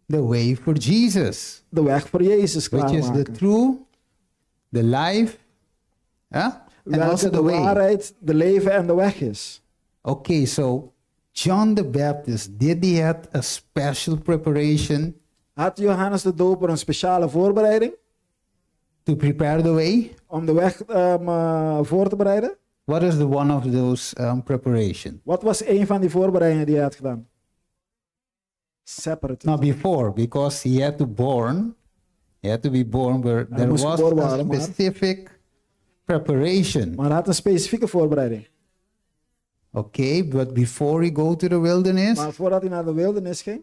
The way for Jesus, De weg voor Jezus which is the klaarmaken. true, the life, and Welke also de the way. waarheid, de leven en de weg is. Okay, so John the Baptist, did he have a special preparation Had Johannes de Doper een speciale voorbereiding to prepare the way? om de weg voor te bereiden? What is the one of those preparation? Wat was een van die voorbereidingen die hij had gedaan? Separate. Not before, because he had to born He had to be born, but there moest was geboren a worden, maar- specific preparation. Maar hij had een specifieke voorbereiding. Okay, but before he go to the wilderness, Maar voordat hij naar de wildernis ging,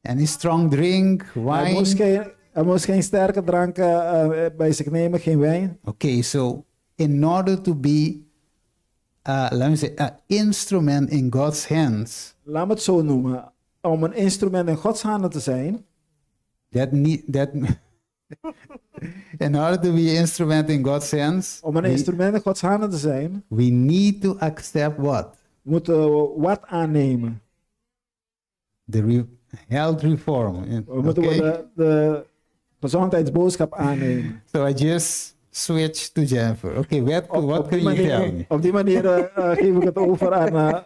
any strong drink, hij moest wine. geen sterke dranken bij zich nemen, geen wijn. Okay, so in order to be, let me say, an instrument in God's hands, Laat me het zo noemen. Om een instrument in Gods handen te zijn, in order to be an instrument in God's hands, om een instrument in Gods handen te zijn, we need to accept what? moeten we wat aannemen. The health reform. We moeten Okay? de gezondheidsboodschap aannemen. So I just switched to Jennifer. Okay, what can die you tell me? op die manier geef ik het over aan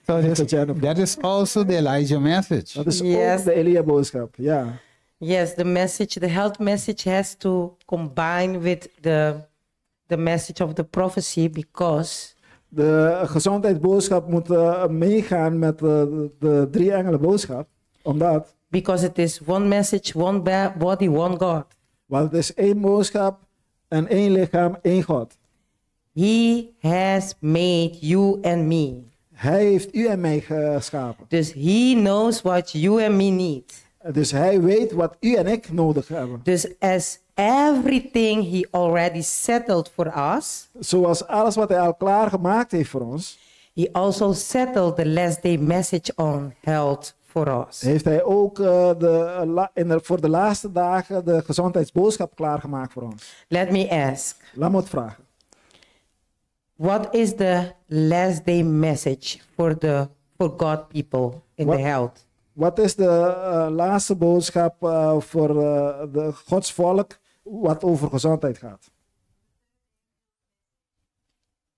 So Jennifer. that is also the Elijah message. Dat is Yes. ook de Elia-boodschap. Ja. Yes, the message, the health message has to combine with the message of the prophecy because De gezondheidsboodschap moet meegaan met de drie engelen boodschap. Omdat, it is one message, one body, one God. want het is één boodschap en één lichaam, één God. He has made you and me. Hij heeft u en mij geschapen. Dus he knows what you and me need. Dus hij weet wat u en ik nodig hebben. Dus as everything he already settled for us, Zoals alles wat hij al klaargemaakt heeft voor ons, he also settled the last day message on health for us. heeft hij ook voor de laatste dagen de gezondheidsboodschap klaargemaakt voor ons. Let me ask, Laat me het vragen. what is the last day message for God people in What- the health? Wat is de laatste boodschap voor de Gods volk wat over gezondheid gaat?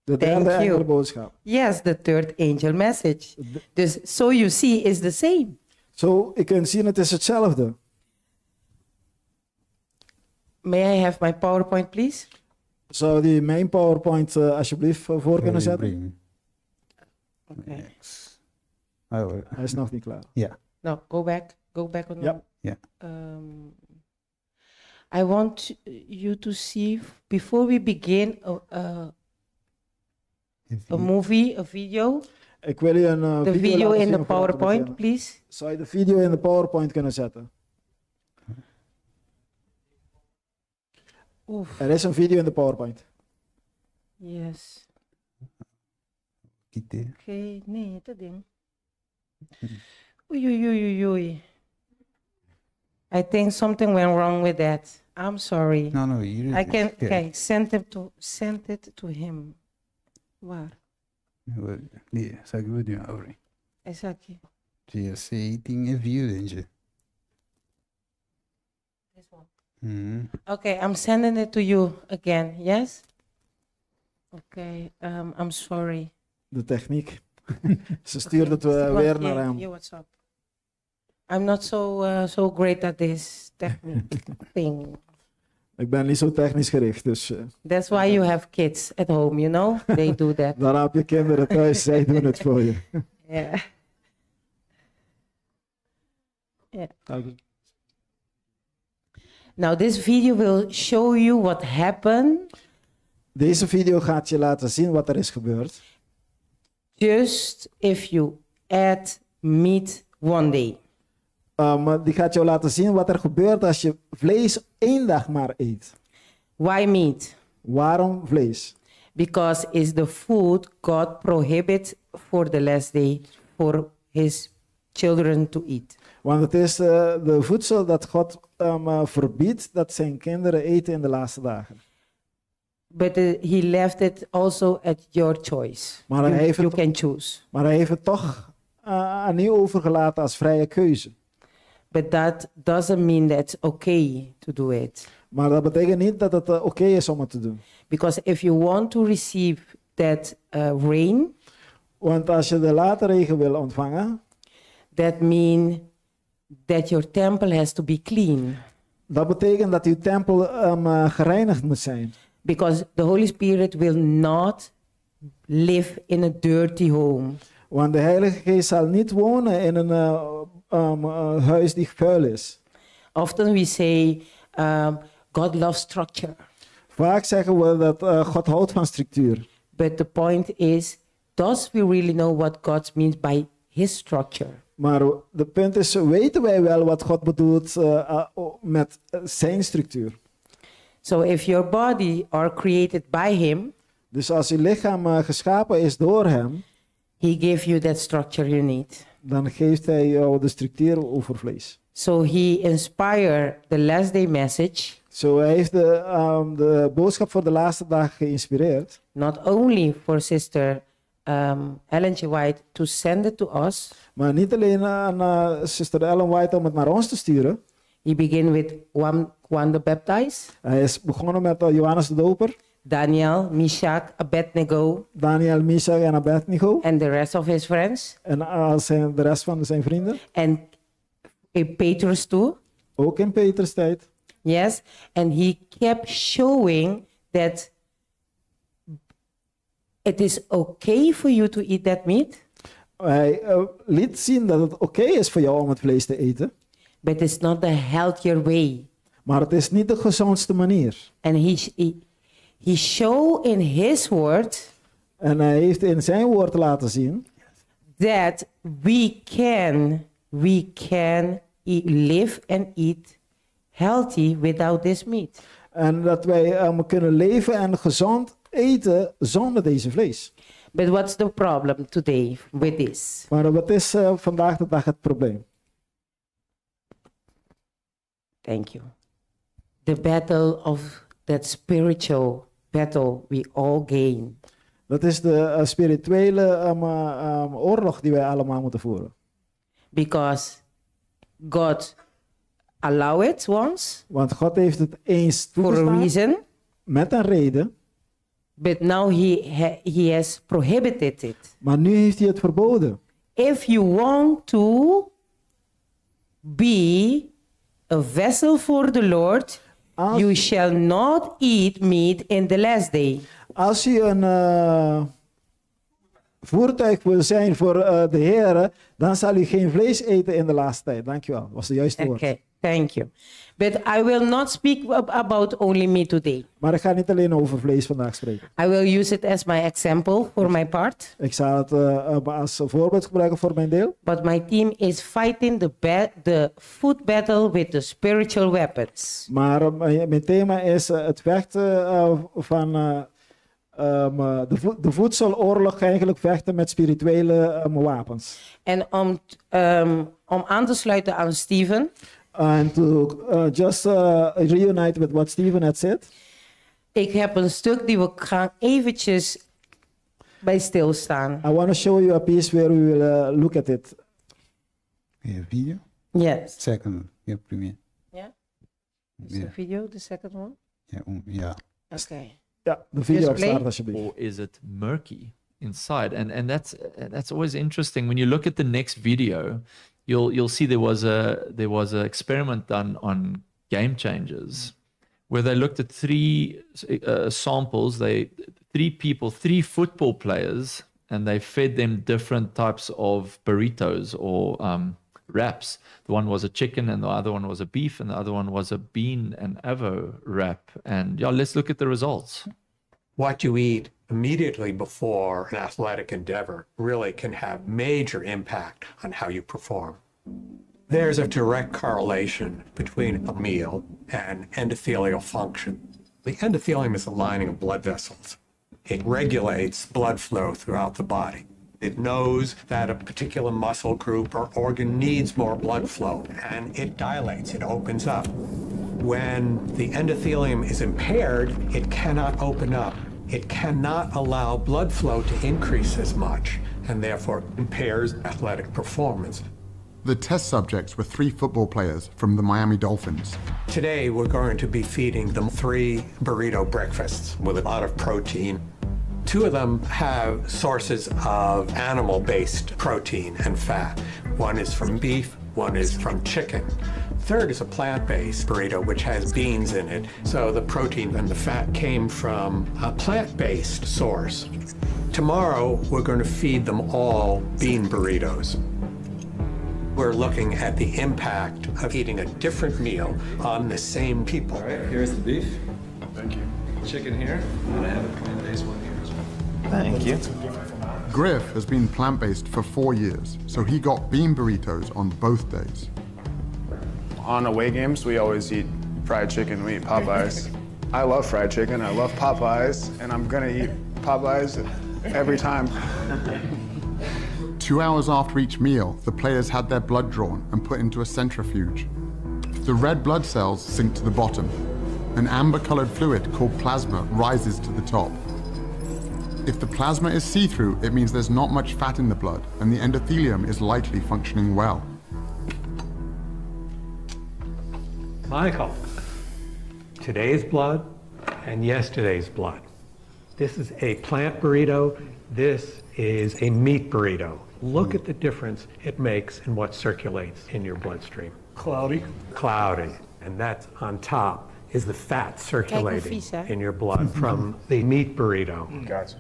De derde Thank you. engelenboodschap. Yes, the third angel message. Dus so you see is the same. Zo, je kunt zien, het is hetzelfde. May I have my PowerPoint, please? Zou die mijn PowerPoint alsjeblieft voor kunnen zetten? Bring. Okay. Next. Oh, Hij is nog niet klaar. yeah. No, go back. Go back on. Yep. Yeah. I want you to see before we begin a movie, a video. Ik wil je een The video laten in zien the voordat we PowerPoint, beginnen. please. Zou je de video in de PowerPoint kunnen zetten? Oof. Er is een video in de PowerPoint. Yes. Kite. Okay, nee, dat ding. Oei, oei, oei, oei, oei. I think something went wrong with that. I'm sorry. No, you I can, okay, send it to him. Waar? Yeah, sabe o que eu digo? Is aqui. GSC tem evidência. This one. Okay. Okay, I'm sending it to you again. Yes? Okay, I'm sorry. De techniek. Ze stuurde het weer naar hem. Yeah, what's up? I'm not so great at this technique thing. Ik ben niet zo technisch gericht, dus That's why you have kids at home, you know? They do that. daar heb je kinderen thuis, zij doen het voor je. Yeah. Yeah. Now this video will show you what happened Deze video gaat je laten zien wat er is gebeurd. just if you add meat one day. Maar die gaat jou laten zien wat er gebeurt als je vlees 1 dag maar eet. Why meat? Waarom vlees? Because it's the food God prohibits for the last day for his children to eat. Want het is de voedsel dat God verbiedt dat zijn kinderen eten in de laatste dagen. But he left it also at your choice. Maar hij heeft You het- can choose. Maar hij heeft het toch aan u overgelaten als vrije keuze. But that doesn't mean that it's okay to do it. Maar dat betekent niet dat het oké is om het te doen. Because if you want to receive that rain, Want als je de late regen wil ontvangen, that means that your temple has to be clean. dat betekent dat uw tempel gereinigd moet zijn. Because the Holy Spirit will not live in a dirty home. Want de Heilige Geest zal niet wonen in een huis die vuil is. Often we say, God loves structure. Vaak zeggen we dat God houdt van structuur. But the point is, does we really know what God means by his structure? Maar de punt is, weten wij wel wat God bedoelt met zijn structuur? So if your body are created by him, Dus als je lichaam geschapen is door hem, he gave you that structure you need. dan geeft hij jou de structuur over vlees. So he inspired the last day message, Zo, hij heeft de boodschap voor de laatste dag geïnspireerd. not only for Sister Ellen G. White to send it to us. Maar niet alleen aan Sister Ellen White om het naar ons te sturen. He began with Juan the Baptist, Hij is begonnen met Johannes de Doper, Daniel, Meshach, Abednego, Daniel, Meshach en Abednego. and the rest of his friends, En de rest van zijn vrienden. and Petrus too. Ook in Peters tijd. Yes, and he kept showing that it is okay for you to eat that meat, Hij liet zien dat het oké is voor jou om het vlees te eten. but it's not the healthier way. Maar het is niet de gezondste manier. And he showed in his word En hij heeft in zijn woord laten zien that we can live and eat healthy without this meat. en dat wij kunnen leven en gezond eten zonder deze vlees. But what's the problem today with this? Maar wat is vandaag de dag het probleem? Thank you. The battle of that spiritual battle we all gain. Dat is de spirituele oorlog die wij allemaal moeten voeren. Because God allow it once Want God heeft het eens for a toegestaan reason, met een reden. but now he has prohibited it. Maar nu heeft hij het verboden. If you want to be a vessel for the Lord, Als, you shall not eat meat in the last day. als je een voertuig wil zijn voor de Heer, dan zal u geen vlees eten in de laatste tijd. Dankjewel, dat was de juiste woord. Okay, thank you. But I will not speak about only meat today. Maar ik ga niet alleen over vlees vandaag spreken. I will use it as my example for my part. Ik zal het als voorbeeld gebruiken voor mijn deel. But my team is fighting the food battle with the spiritual weapons. Maar mijn thema is het vechten van de voedseloorlog, eigenlijk vechten met spirituele wapens. En om aan te sluiten aan Steven, And to just reunite with what Steven had said. ik heb een stuk die we gaan eventjes bij stilstaan. I want to show you a piece where we will look at it. Yeah, video? Yes. Second, yeah, premiere. Yeah? Is Yeah. the video, the second one? Yeah. Okay. Ja, de video Just play. start alsjeblieft. Or is it murky inside? And that's always interesting. When you look at the next video, you'll see there was a experiment done on Game Changers, where they looked at three samples. Three football players, and they fed them different types of burritos or wraps. The one was a chicken, and the other one was a beef, and the other one was a bean and avo wrap. And yeah, let's look at the results. What you eat immediately before an athletic endeavor really can have major impact on how you perform. There's a direct correlation between a meal and endothelial function. The endothelium is the lining of blood vessels. It regulates blood flow throughout the body. It knows that a particular muscle group or organ needs more blood flow, and it dilates, it opens up. When the endothelium is impaired, it cannot open up. It cannot allow blood flow to increase as much, and therefore impairs athletic performance. The test subjects were 3 football players from the Miami Dolphins. Today, we're going to be feeding them 3 burrito breakfasts with a lot of protein. 2 of them have sources of animal-based protein and fat. One is from beef, one is from chicken. Third is a plant-based burrito, which has beans in it. So the protein and the fat came from a plant-based source. Tomorrow, we're going to feed them all bean burritos. We're looking at the impact of eating a different meal on the same people. All right, here's the beef. Thank you. Chicken here, and I have a plant-based one here as well. Thank you. Griff has been plant-based for 4 years, so he got bean burritos on both days. On away games, we always eat fried chicken. We eat Popeyes. I love fried chicken. I love Popeyes, and I'm gonna eat Popeyes every time. 2 hours after each meal, the players had their blood drawn and put into a centrifuge. The red blood cells sink to the bottom. An amber-colored fluid called plasma rises to the top. If the plasma is see-through, it means there's not much fat in the blood, and the endothelium is likely functioning well. Michael, today's blood and yesterday's blood. This is a plant burrito. This is a meat burrito. Look at the difference it makes in what circulates in your bloodstream. Cloudy. Cloudy. And that's on top is the fat circulating vies, hè? in your blood from the meat burrito. Gotcha.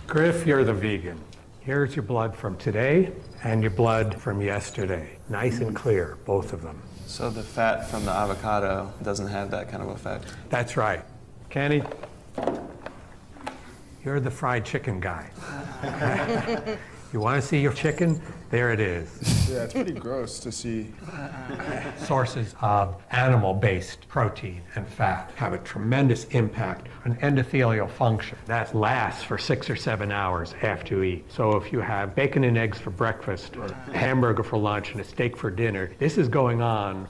Griff, you're the vegan. Here's your blood from today and your blood from yesterday. Nice and clear, both of them. So the fat from the avocado doesn't have that kind of effect? That's right. Kenny, you're the fried chicken guy. You want to see your chicken? There it is. Yeah, it's pretty gross to see. Sources of animal-based protein and fat have a tremendous impact on endothelial function. That lasts for 6 or 7 hours after you eat. So if you have bacon and eggs for breakfast, or a hamburger for lunch, and a steak for dinner, this is going on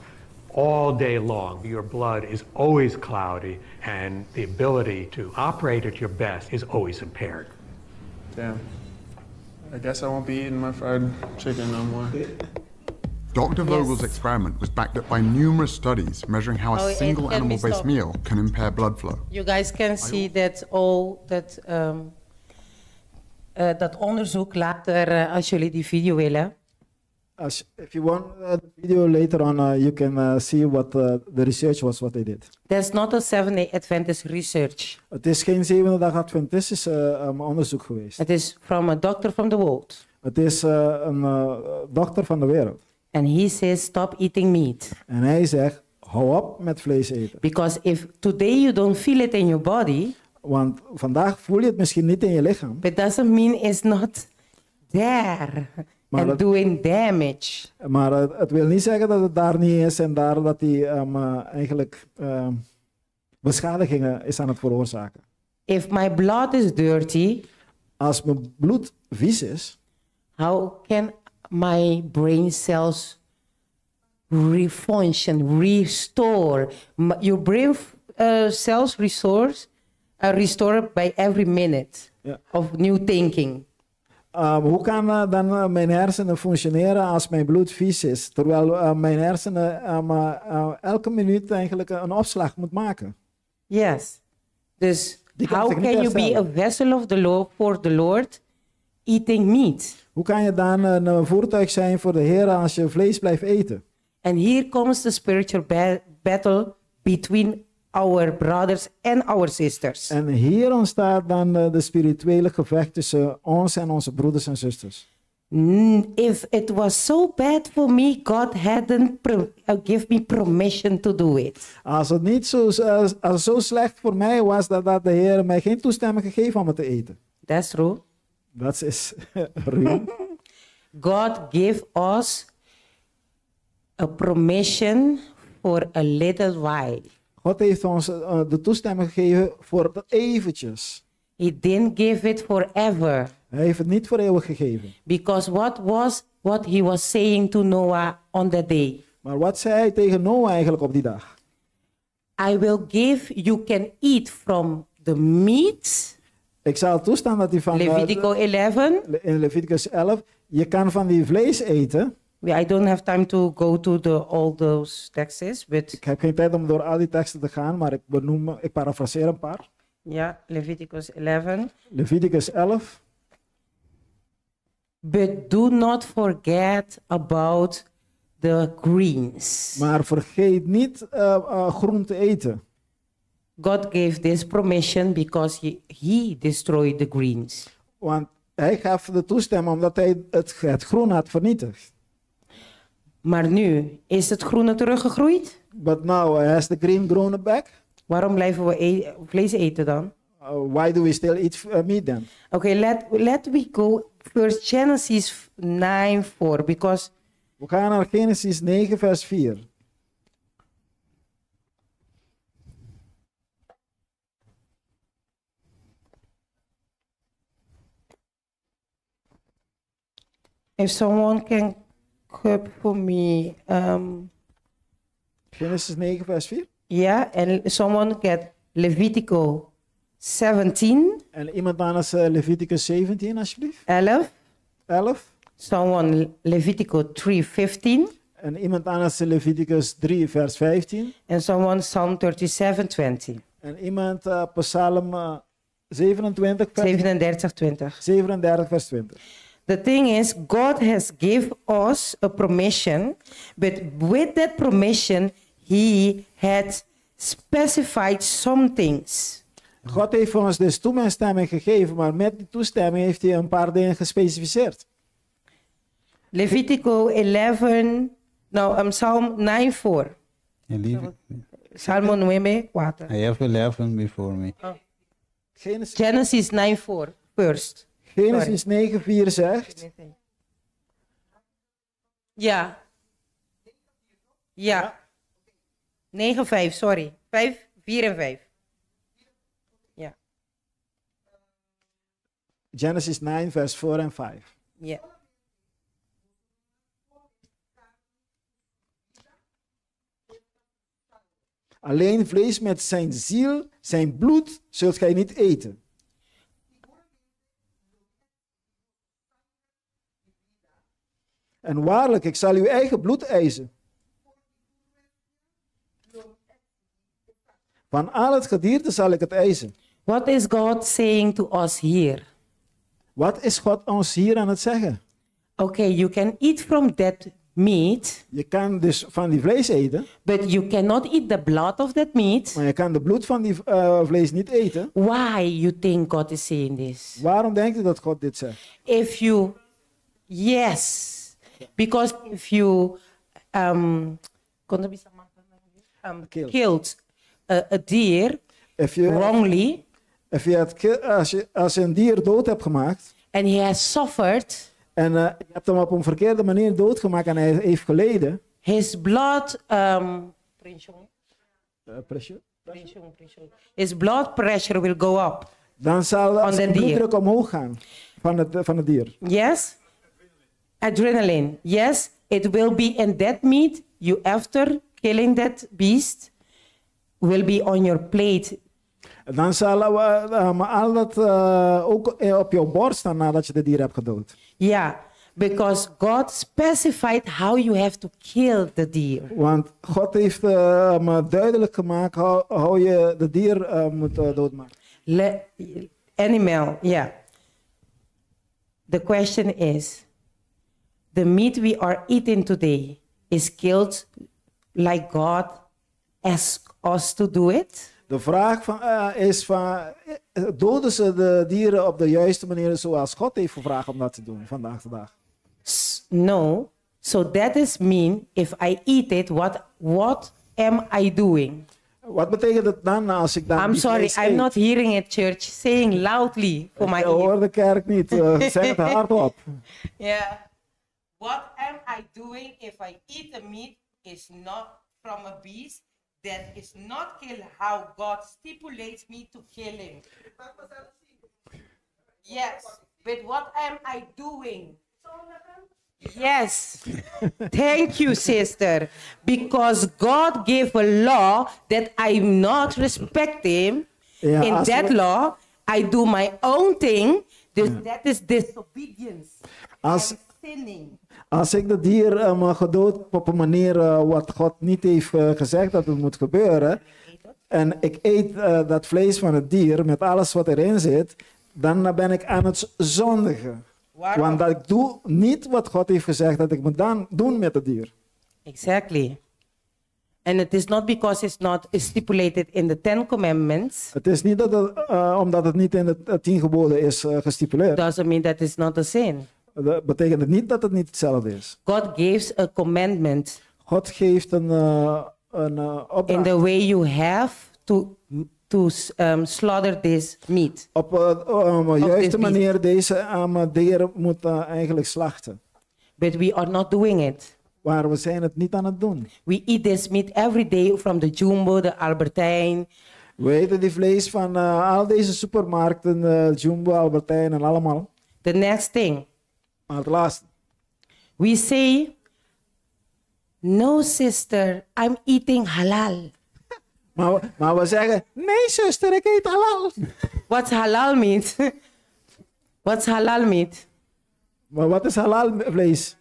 all day long. Your blood is always cloudy, and the ability to operate at your best is always impaired. Damn. I guess I won't be eating my fried chicken no more. Dr. Vogel's experiment was backed up by numerous studies measuring how a single let me animal-based stop. meal can impair blood flow. You guys can see that all dat onderzoek later als jullie die video willen. If you want the video later on, you can see what the research was, what they did. That's not a Seventh-day Adventist research. Het is geen zevende dag Adventistische onderzoek geweest. It is from a doctor from the world. Het is een dokter van de wereld. And he says stop eating meat. En hij zegt, hou op met vlees eten. Because if today you don't feel it in your body, Want vandaag voel je het misschien niet in je lichaam. but doesn't mean it's not there Maar and dat- doing damage. Maar het wil niet zeggen dat het daar niet is en daar dat hij eigenlijk beschadigingen is aan het veroorzaken. If my blood is dirty, Als mijn bloed vies is, how can my brain cells refunction, restore? Your brain cells restore by every minute Ja. of new thinking. hoe kan dan mijn hersenen functioneren als mijn bloed vies is? Terwijl mijn hersenen elke minuut eigenlijk een opslag moet maken. Yes. Dus Die kan how zich niet can you be a herstellen. vessel of the Lord for the Lord eating meat? Hoe kan je dan een voertuig zijn voor de Heer als je vlees blijft eten? And here comes the spiritual battle between our brothers and our sisters. En hier ontstaat dan de spirituele gevecht tussen ons en onze broeders en zusters. If it was so bad for me, God hadn't give me permission to do it. Als het niet als het zo slecht voor mij was dat de Heer mij geen toestemming gegeven om het te eten. That's true. Dat is ruw. God gave us a permission for a little while. God heeft ons de toestemming gegeven voor het eventjes. He didn't give it forever. Hij heeft het niet voor eeuwig gegeven. Because what he was saying to Noah on that day? Maar wat zei hij tegen Noah eigenlijk op die dag? I will give, you can eat from the meat. Ik zal toestaan dat hij van Levitico 11. in Leviticus 11, je kan van die vlees eten. I don't have time to go to all those texts, but Ik heb geen tijd om door al die teksten te gaan, maar ik parafraseer een paar. yeah, Leviticus 11. Leviticus 11. But do not forget about the greens. Maar vergeet niet groen te eten. God gave this permission because he destroyed the greens. Want hij gaf de toestemming omdat hij het groen had vernietigd. Maar nu is het groene teruggegroeid. But now has the green grown back. Waarom blijven we vlees eten dan? Why do we still eat meat then? Okay, let we go first Genesis 9:4 because We gaan naar Genesis 9 vers 4. if someone can come for me, Genesis 9 vers 4. yeah, and someone get Levitico 17, En iemand anders Leviticus 17 alsjeblieft. 11, 11. someone Levitico 3:15, En iemand anders Leviticus 3 vers 15. and someone Psalm 37:20, En iemand Psalm 27 vers 37:20. 37 vers 20. The thing is, God has given us a permission, but with that permission, He had specified some things. God heeft ons dus toestemming gegeven, maar met die toestemming heeft hij een paar dingen gespecificeerd. Levitico 11, no, Psalm 9:4. Salmo 9:4. I have 11 before me. Genesis 9:4 first. Genesis 9:4 zegt. Ja. Ja. 9:5, sorry. 5, 4 en 5. Ja. Genesis 9 vers 4 en 5. Ja. Alleen vlees met zijn ziel, zijn bloed, zult gij niet eten. En waarlijk, ik zal uw eigen bloed eisen. Van al het gedierte zal ik het eisen. What is God saying to us here? Wat is God ons hier aan het zeggen? Okay, you can eat from that meat, Je kan dus van die vlees eten, but you cannot eat the blood of that meat. maar je kan de bloed van die vlees niet eten. Why you think God is saying this? Waarom denkt u dat God dit zegt? If you, yes, because if you killed a deer wrongly, als je een dier dood hebt gemaakt and he has suffered, en je hebt hem op een verkeerde manier doodgemaakt en hij heeft geleden, his blood, his blood pressure will go up. dan zal zijn dier. bloeddruk omhoog gaan van het dier. Yes? Adrenaline. Yes, it will be in that meat. You after killing that beast will be on your plate. Dan zal al dat ook op jouw bord staan nadat je de dier hebt gedood. Yeah, because God specified how you have to kill the deer. Want God heeft me duidelijk gemaakt hoe je de dier moet doodmaken. Animal, yeah. The question is, the meat we are eating today is killed like God asked us to do it? De vraag is doden ze de dieren op de juiste manier zoals God heeft gevraagd om dat te doen vandaag de dag? No. So that is mean if I eat it, what am I doing? Wat betekent het dan als ik dan I'm sorry, I'm not hearing it, church. Saying loudly for my ear. Ik hoor de kerk niet. Zeg het hardop. Yeah. What am I doing if I eat the meat is not from a beast that is not killed how God stipulates me to kill him? Yes. But what am I doing? Yes. Thank you, sister. Because God gave a law that I'm not respect him. Ja, in that law, I do my own thing. Dus that is disobedience. I'm sinning. Als ik de dier gedood op een manier wat God niet heeft gezegd dat het moet gebeuren, en ik eet dat vlees van het dier met alles wat erin zit, dan ben ik aan het zondigen. Waarom? Want dat ik doe niet wat God heeft gezegd dat ik moet dan doen met het dier. Exactly. And it is not because it's not stipulated in the 10 Commandments. Het is niet dat omdat het niet in de 10 geboden is gestipuleerd. Doesn't mean that it's not a sin. Dat betekent het niet dat het niet hetzelfde is. God gives a commandment God geeft een in opdracht. the way you have to slaughter this meat. Op een juiste this manier deze dieren moet eigenlijk slachten. But we are not doing it. Maar we zijn het niet aan het doen. We eat this meat every day from the Jumbo, the Albertijn. We eten die vlees van al deze supermarkten, Jumbo, Albertijn en allemaal. The next thing, Maar het laatste. we say, no sister, I'm eating halal. Maar we zeggen, nee zuster, ik eet halal. What's halal meat? What's halal meat? Maar wat is halal vlees?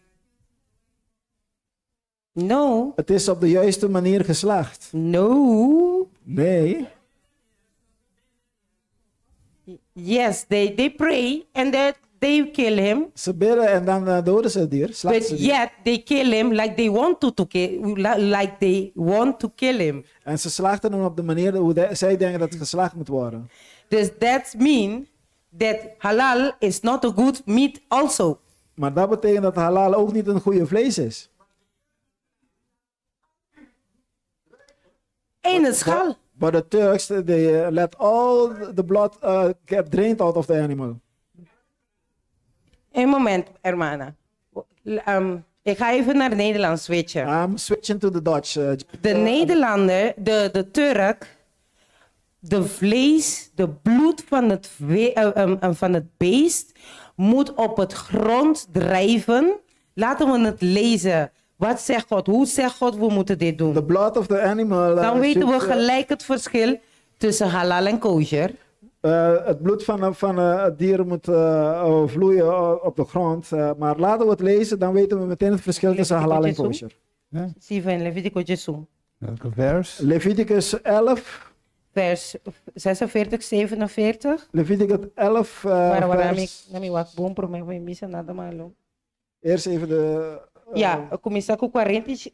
No. Het is op de juiste manier geslacht. No. Nee. Yes, they pray and they kill him. Ze bidden en dan doden ze het dier. Slachten ze But het dier. yet they kill him like they want to kill him. En ze slachten hem op de manier hoe zij denken dat het geslacht moet worden. Does that mean that halal is not a good meat also? Maar dat betekent dat halal ook niet een goede vlees is. In het schal. But the Turks, they let all the blood get drained out of the animal. Een moment, hermana. Ik ga even naar Nederlands switchen. I'm switching to the Dutch. De Nederlander, de Turk, de vlees, de bloed van het beest moet op het grond drijven. Laten we het lezen. Wat zegt God? Hoe zegt God we moeten dit doen? The blood of the animal. Dan weten we gelijk het verschil tussen halal en kosher. Het bloed van het dier moet vloeien op de grond. Maar laten we het lezen, dan weten we meteen het verschil tussen halal en kosher. Zie in Leviticus 13. Welke vers? Leviticus 11. Vers 46, 47. Leviticus 11. Vers... Eerst even de... Ja, começar com 40,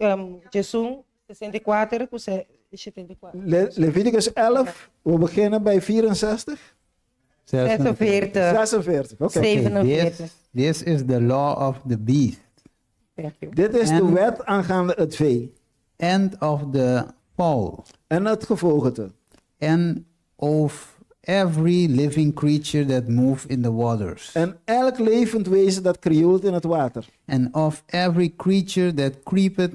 64, 74. Leviticus 11, we beginnen bij 64. 46. 46, oké. 47. This is the law of the beast. Dit is de wet aangaande het vee. And of the fowl. En het gevogelte. And of every living creature that moves in the waters. En elk levend wezen dat krioelt in het water. And of every creature that creepeth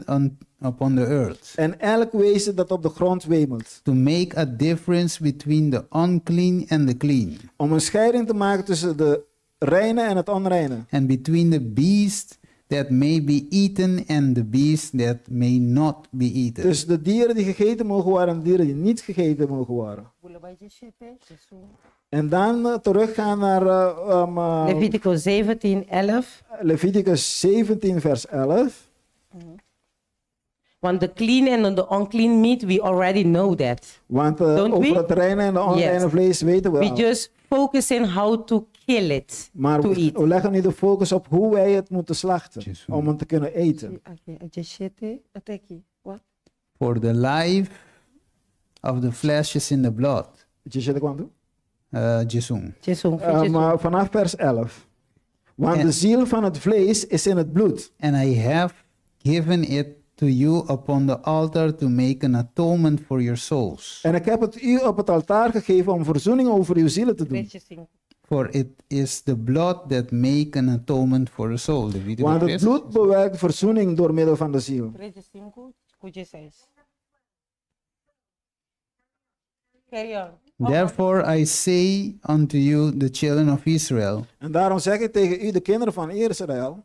upon the earth. En elk wezen dat op de grond wemelt. To make a difference between the unclean and the clean. Om een scheiding te maken tussen de reine en het onreine. And between the beast that may be eaten and the beast that may not be eaten. Dus de dieren die gegeten mogen worden en de dieren die niet gegeten mogen worden. En dan teruggaan naar Leviticus 17, 11. Leviticus 17 vers 11. Want the clean and the unclean meat, we already know that. Want over het reine en de onreine vlees weten we We al. just focus in how to kill it, Maar to eat. we leggen nu de focus op hoe wij het moeten slachten. Om het te kunnen eten. For the life of the flesh is in the blood. Jesum. Maar vanaf vers 11. Want de ziel van het vlees is in het bloed. And I have given it to you upon the altar to make an atonement for your souls. En ik heb het u op het altaar gegeven om verzoening over uw zielen te doen. For it is the blood that make an atonement for the soul. Want het bloed bewerkt verzoening door middel van de ziel. Carry on. Therefore I say unto you, the children of Israel. En daarom zeg ik tegen u, de kinderen van Israël.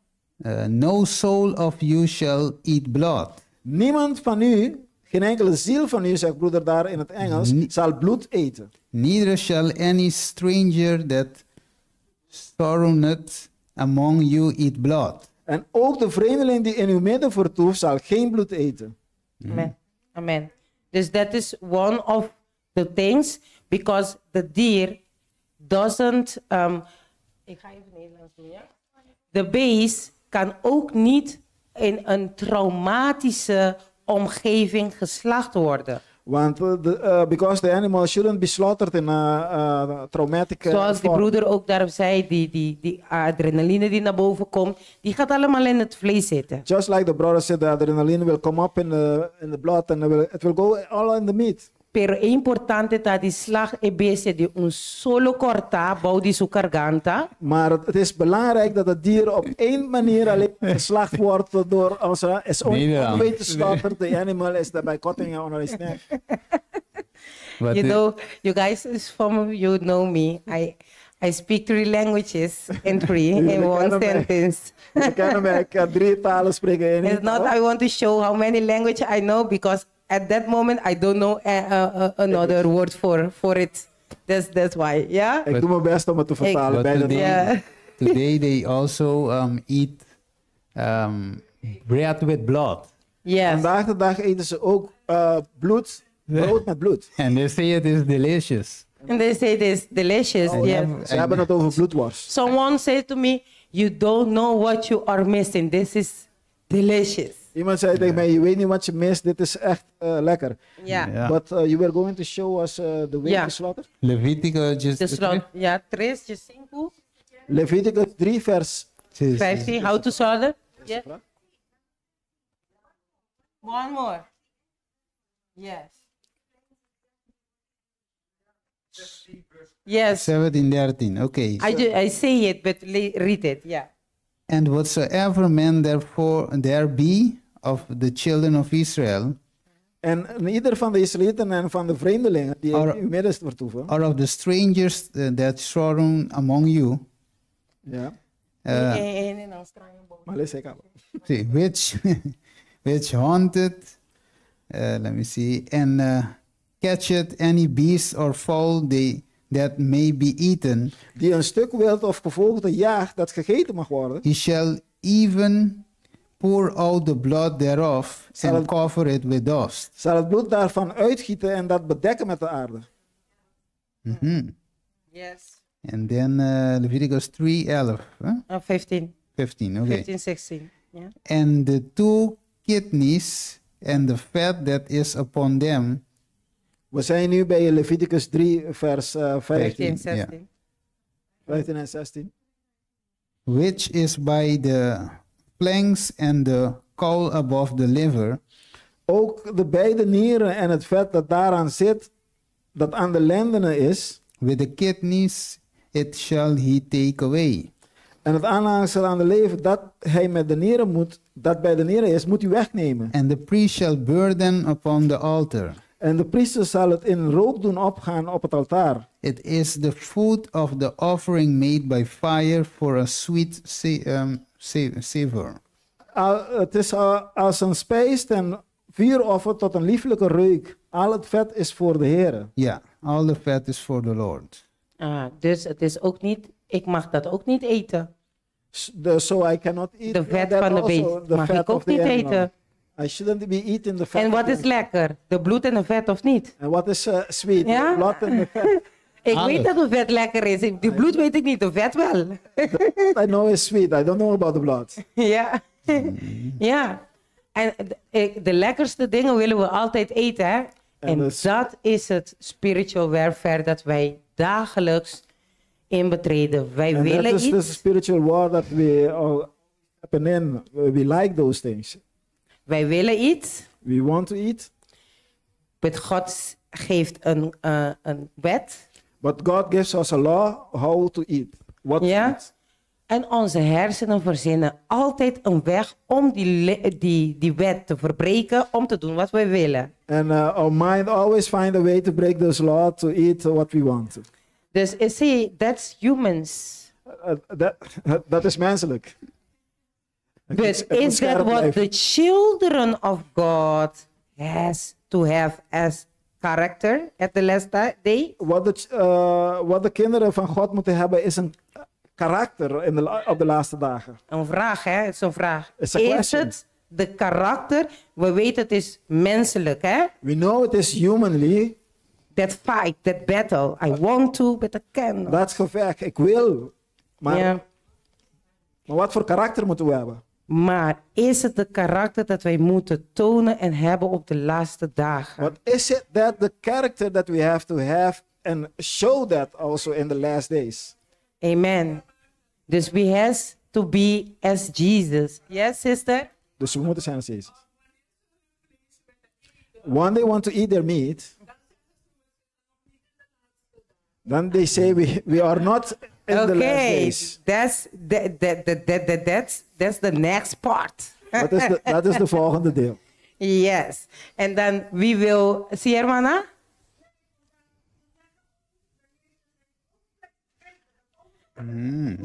No soul of you shall eat blood. Niemand van u, geen enkele ziel van u, zegt broeder daar in het Engels, zal bloed eten. Neither shall any stranger that sojourneth among you eat blood. En ook de vreemdeling die in uw midden vertoeft, zal geen bloed eten. Amen. Amen. Dus that is one of the things, because the deer doesn't, ik ga even Nederlands doen, ja? De beest kan ook niet in een traumatische omgeving geslacht worden. Want because the animal shouldn't be slaughtered in a traumatic Zoals die form. broeder ook daarop zei, die adrenaline die naar boven komt, die gaat allemaal in het vlees zitten. Just like the brother said, the adrenaline will come up in the blood and it will go all in the meat. Pero é importante dat die slag é base de un solo corta, bouw die su garganta. Maar het is belangrijk dat het dier op één manier alleen geslacht wordt door onze... Is only one way to slaughter the animal is by cutting on his neck. But You know, you guys, some of you know me. I speak 3 languages in 3 in one sentence. Je kan mij, ik kan 3 talen spreken in It's één not taal. I want to show how many language I know because at that moment I don't know another word for it. That's why, yeah. Ik doe mijn best om het te vertalen. But Beide today, Yeah. today they also eat bread with blood. Yes. Vandaag de dag eten ze ook bloed, brood met bloed. And they say it is delicious. And they say this delicious. Yes. Ze hebben het over bloedworst. Someone said to me, "You don't know what you are missing. This is delicious." Iemand zei tegen mij, je weet niet wat je mist, dit is echt lekker. Yeah. Yeah. But you were going to show us the way Ja. to slaughter? Leviticus just The slot. Yeah, 3, 5, Leviticus 3 vers 15. How to slaughter? Yeah. One more. Yes. Yes. 17, 13. Okay. I say it, but read it. Yeah. And whatsoever man therefore there be of the children of Israel, En ieder van de Israëlieten en van de vreemdelingen die in uw midden vertoeven, or of the strangers that sojourn among you, ja, maar lees ik al. see, which hunted, let me see, and catcheth any beast or fowl that may be eaten, Die een stuk wild of gevogelte jaagt dat gegeten mag worden, he shall even pour out the blood thereof and cover it with dust. zal het bloed daarvan uitgieten en dat bedekken met de aarde. Yes. And then Leviticus 3:11, huh? 15. 15, okay. 15, 16. Yeah. And the 2 kidneys and the fat that is upon them, We zijn nu bij Leviticus 3 vers 15, 15, 16. 15 en 16. which is by the flanks and the caul above the liver, Ook de beide nieren en het vet dat daaraan zit, dat aan de lendenen is, with the kidneys it shall he take away. en het aanhangsel aan de lever dat hij met de nieren moet, dat bij de nieren is, moet u wegnemen. And the priest shall burn them upon the altar. En de priester zal het in rook doen opgaan op het altaar. It is the food of the offering made by fire for a sweet savor. Het is als een spijs en vuuroffer tot een lieflijke reuk. Al het vet is voor de Heer. Yeah, all the fat is for the Lord. Dus het is ook niet, ik mag dat ook niet eten. So I cannot eat De vet that van de also, beest the mag fat ik of ook the niet animal. eten. I shouldn't be eating the fat. En of wat the is animal. lekker? De bloed en de vet of niet? En wat is sweet? Ja? The blood and the fat. Ik Alles. weet dat de vet lekker is. De bloed weet ik niet, de vet wel. I know it's sweet. I don't know about the blood. Ja. Ja. En de lekkerste dingen willen we altijd eten, hè? En dus- dat is het spiritual warfare dat wij dagelijks in betreden. Wij And willen that is the iets. spiritual war that we are happen in. We like those things. Wij willen iets. We want to eat. But God geeft een wet. But God gives us a law how to eat. What to Ja. eat. En onze hersenen verzinnen altijd een weg om die wet te verbreken, om te doen wat wij willen. And our mind always find a way to break this law to eat what we want. Dus zie, that's humans. Dat is menselijk. But Het moet is that scherp what blijven. the children of God has to have as character at the last day? Wat de kinderen van God moeten hebben is een karakter op de laatste dagen. Een vraag, hè? Het is een vraag. It's a Is question. het de karakter? We weten het is menselijk, hè? We know it is humanly. That fight, that battle. I want to, but I cannot. Dat gevecht. Ik wil. Maar, Ja. maar wat voor karakter moeten we hebben? Maar is het de karakter dat wij moeten tonen en hebben op de laatste dagen? But is it that the character that we have to have and show that also in the last days? Amen. Dus we has to be as Jesus. Yes, sister? Dus we moeten zijn als Jezus. When they want to eat their meat, then they say we are not in the last Okay, days. that's the next part. Dat is de volgende deel. Yes. En dan wie wil... Zie hermana?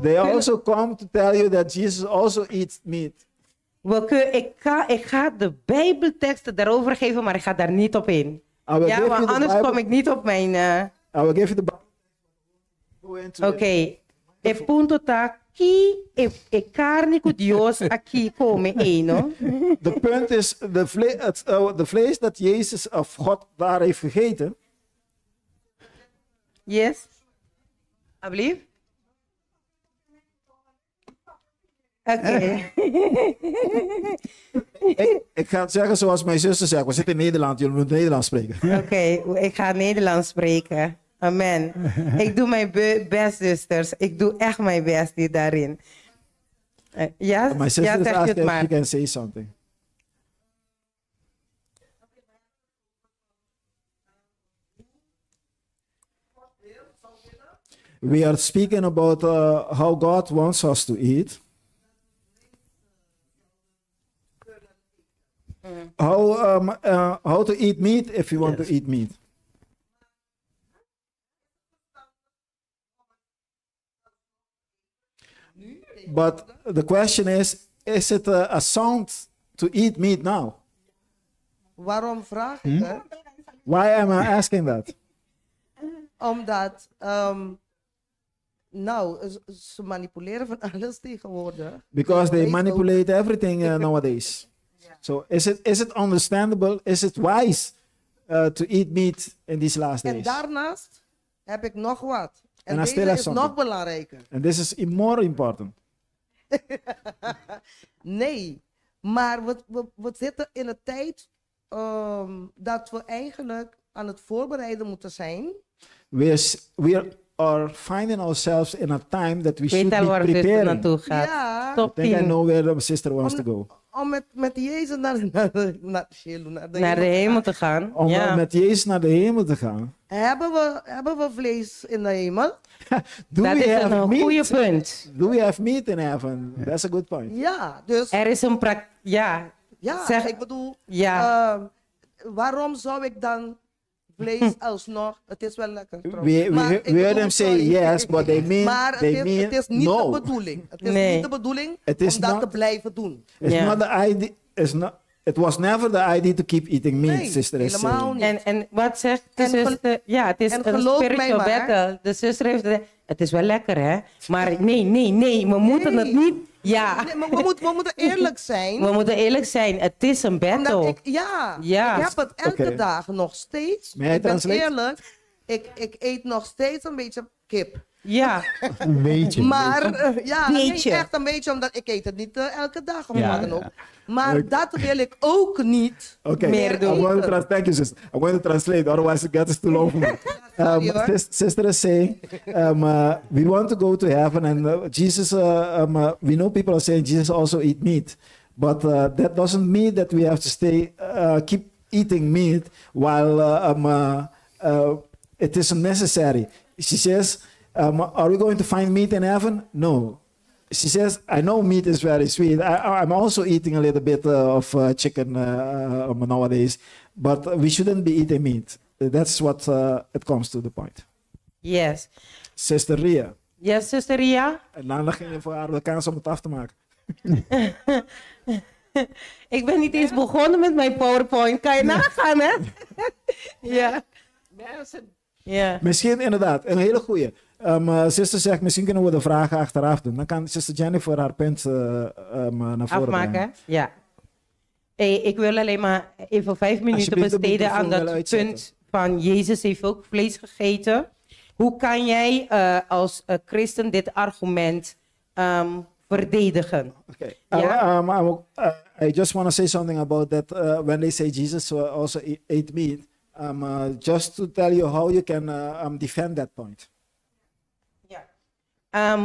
They also come to tell you that Jesus also eats meat. Ik ga de Bijbelteksten daarover geven, maar ik ga daar niet op in. Ja, maar anders kom ik niet op mijn... I will give you the Bible. Oké. E punto ta ki e carne cu Dios aqui come eno. De punt is, de vlees dat Jezus of God daar heeft gegeten. Yes. Alsjeblieft. Oké. Ik ga het zeggen zoals mijn zuster zegt. We zitten in Nederland, jullie moeten Nederlands spreken. Oké, ik ga Nederlands spreken. Amen. Ik doe mijn best, zusters. Ik doe echt mijn best hier daarin. Ja, My sister ja, is zeg je asking het if she maar. can say something. We are speaking about how God wants us to eat. How to eat meat if you want to eat meat. But the question is it a sound to eat meat now? Waarom vraag ik het? Why am I asking that? Omdat, ze manipuleren van alles tegenwoordig. Because they Weet manipulate everything nowadays. So is it understandable? Is it wise to eat meat in these last En days? daarnaast heb ik nog wat. En And I still deze have is something. nog belangrijker. And this is more important. Nee, maar we zitten in een tijd dat we eigenlijk aan het voorbereiden moeten zijn. We are finding ourselves in a time that we Ik should weet al be waar zuster preparing. naartoe gaat. Ja, I Top think I 10. know where the sister wants to go. om met Jezus naar de Naar de hemel te gaan. Om Ja. met Jezus naar de hemel te gaan. Hebben we vlees in de hemel? Do Dat we is have een meat? goede punt. Do we have meat in heaven? That's a good point. Ja, dus Er is een ja. ja, Zeg- ik bedoel, Ja. waarom zou ik dan vlees alsnog? Het is wel lekker trouwens. We Maar ik heard bedoel, them say sorry. yes, but they mean Maar het is niet no. de bedoeling. Het is Nee. niet de bedoeling Het is om dat not- te blijven doen. It's Yeah. not the idea. It was never the idea to keep eating meat, Nee, sister is helemaal saying. niet. En wat zegt de En gel- zuster? Ja, het is en een geloof mij spiritual maar. battle. De zuster heeft het is wel lekker, hè? Maar nee, we moeten het niet. Ja, Nee, maar we moeten eerlijk zijn. we moeten eerlijk zijn. Het is een Omdat battle. ik heb het elke Oké. dag nog steeds. May I Ik ben translate? eerlijk. Ik eet nog steeds een beetje kip. Ja, Een beetje. Maar nee, Beetje. echt een beetje, omdat ik eet het niet elke dag of Ja, wat dan ook. ja. Maar dat wil ik ook niet. Okay, Meer doen. thank you, sister. I'm going to translate, otherwise it gets too long for me. Sorry, hoor. Sister is saying, we want to go to heaven, and Jesus. We know people are saying Jesus also eat meat, but that doesn't mean that we have to keep eating meat while it isn't necessary. She says, are we going to find meat in heaven? No. She says, I know meat is very sweet. I'm also eating a little bit of chicken nowadays, but we shouldn't be eating meat. That's what it comes to the point. yes. Sister Ria. Yes, zuster Ria? En dan ging je voor haar de kans om het af te maken. Ik ben niet eens begonnen met mijn PowerPoint. Kan je nagaan, hè? Ja. Ja. Misschien inderdaad, een hele goeie. Sister zegt, misschien kunnen we de vragen achteraf doen. Dan kan Sister Jennifer haar punt naar voren brengen. Afmaken? Ja. Hey, ik wil alleen maar even 5 minuten Alsjeblieft, de besteden aan microfoon wel dat uitzetten. punt van Jezus heeft ook vlees gegeten. Hoe kan jij als christen dit argument verdedigen. Okay. Yeah. I just want to say something about that. When they say Jesus also ate meat, just to tell you how you can defend that point.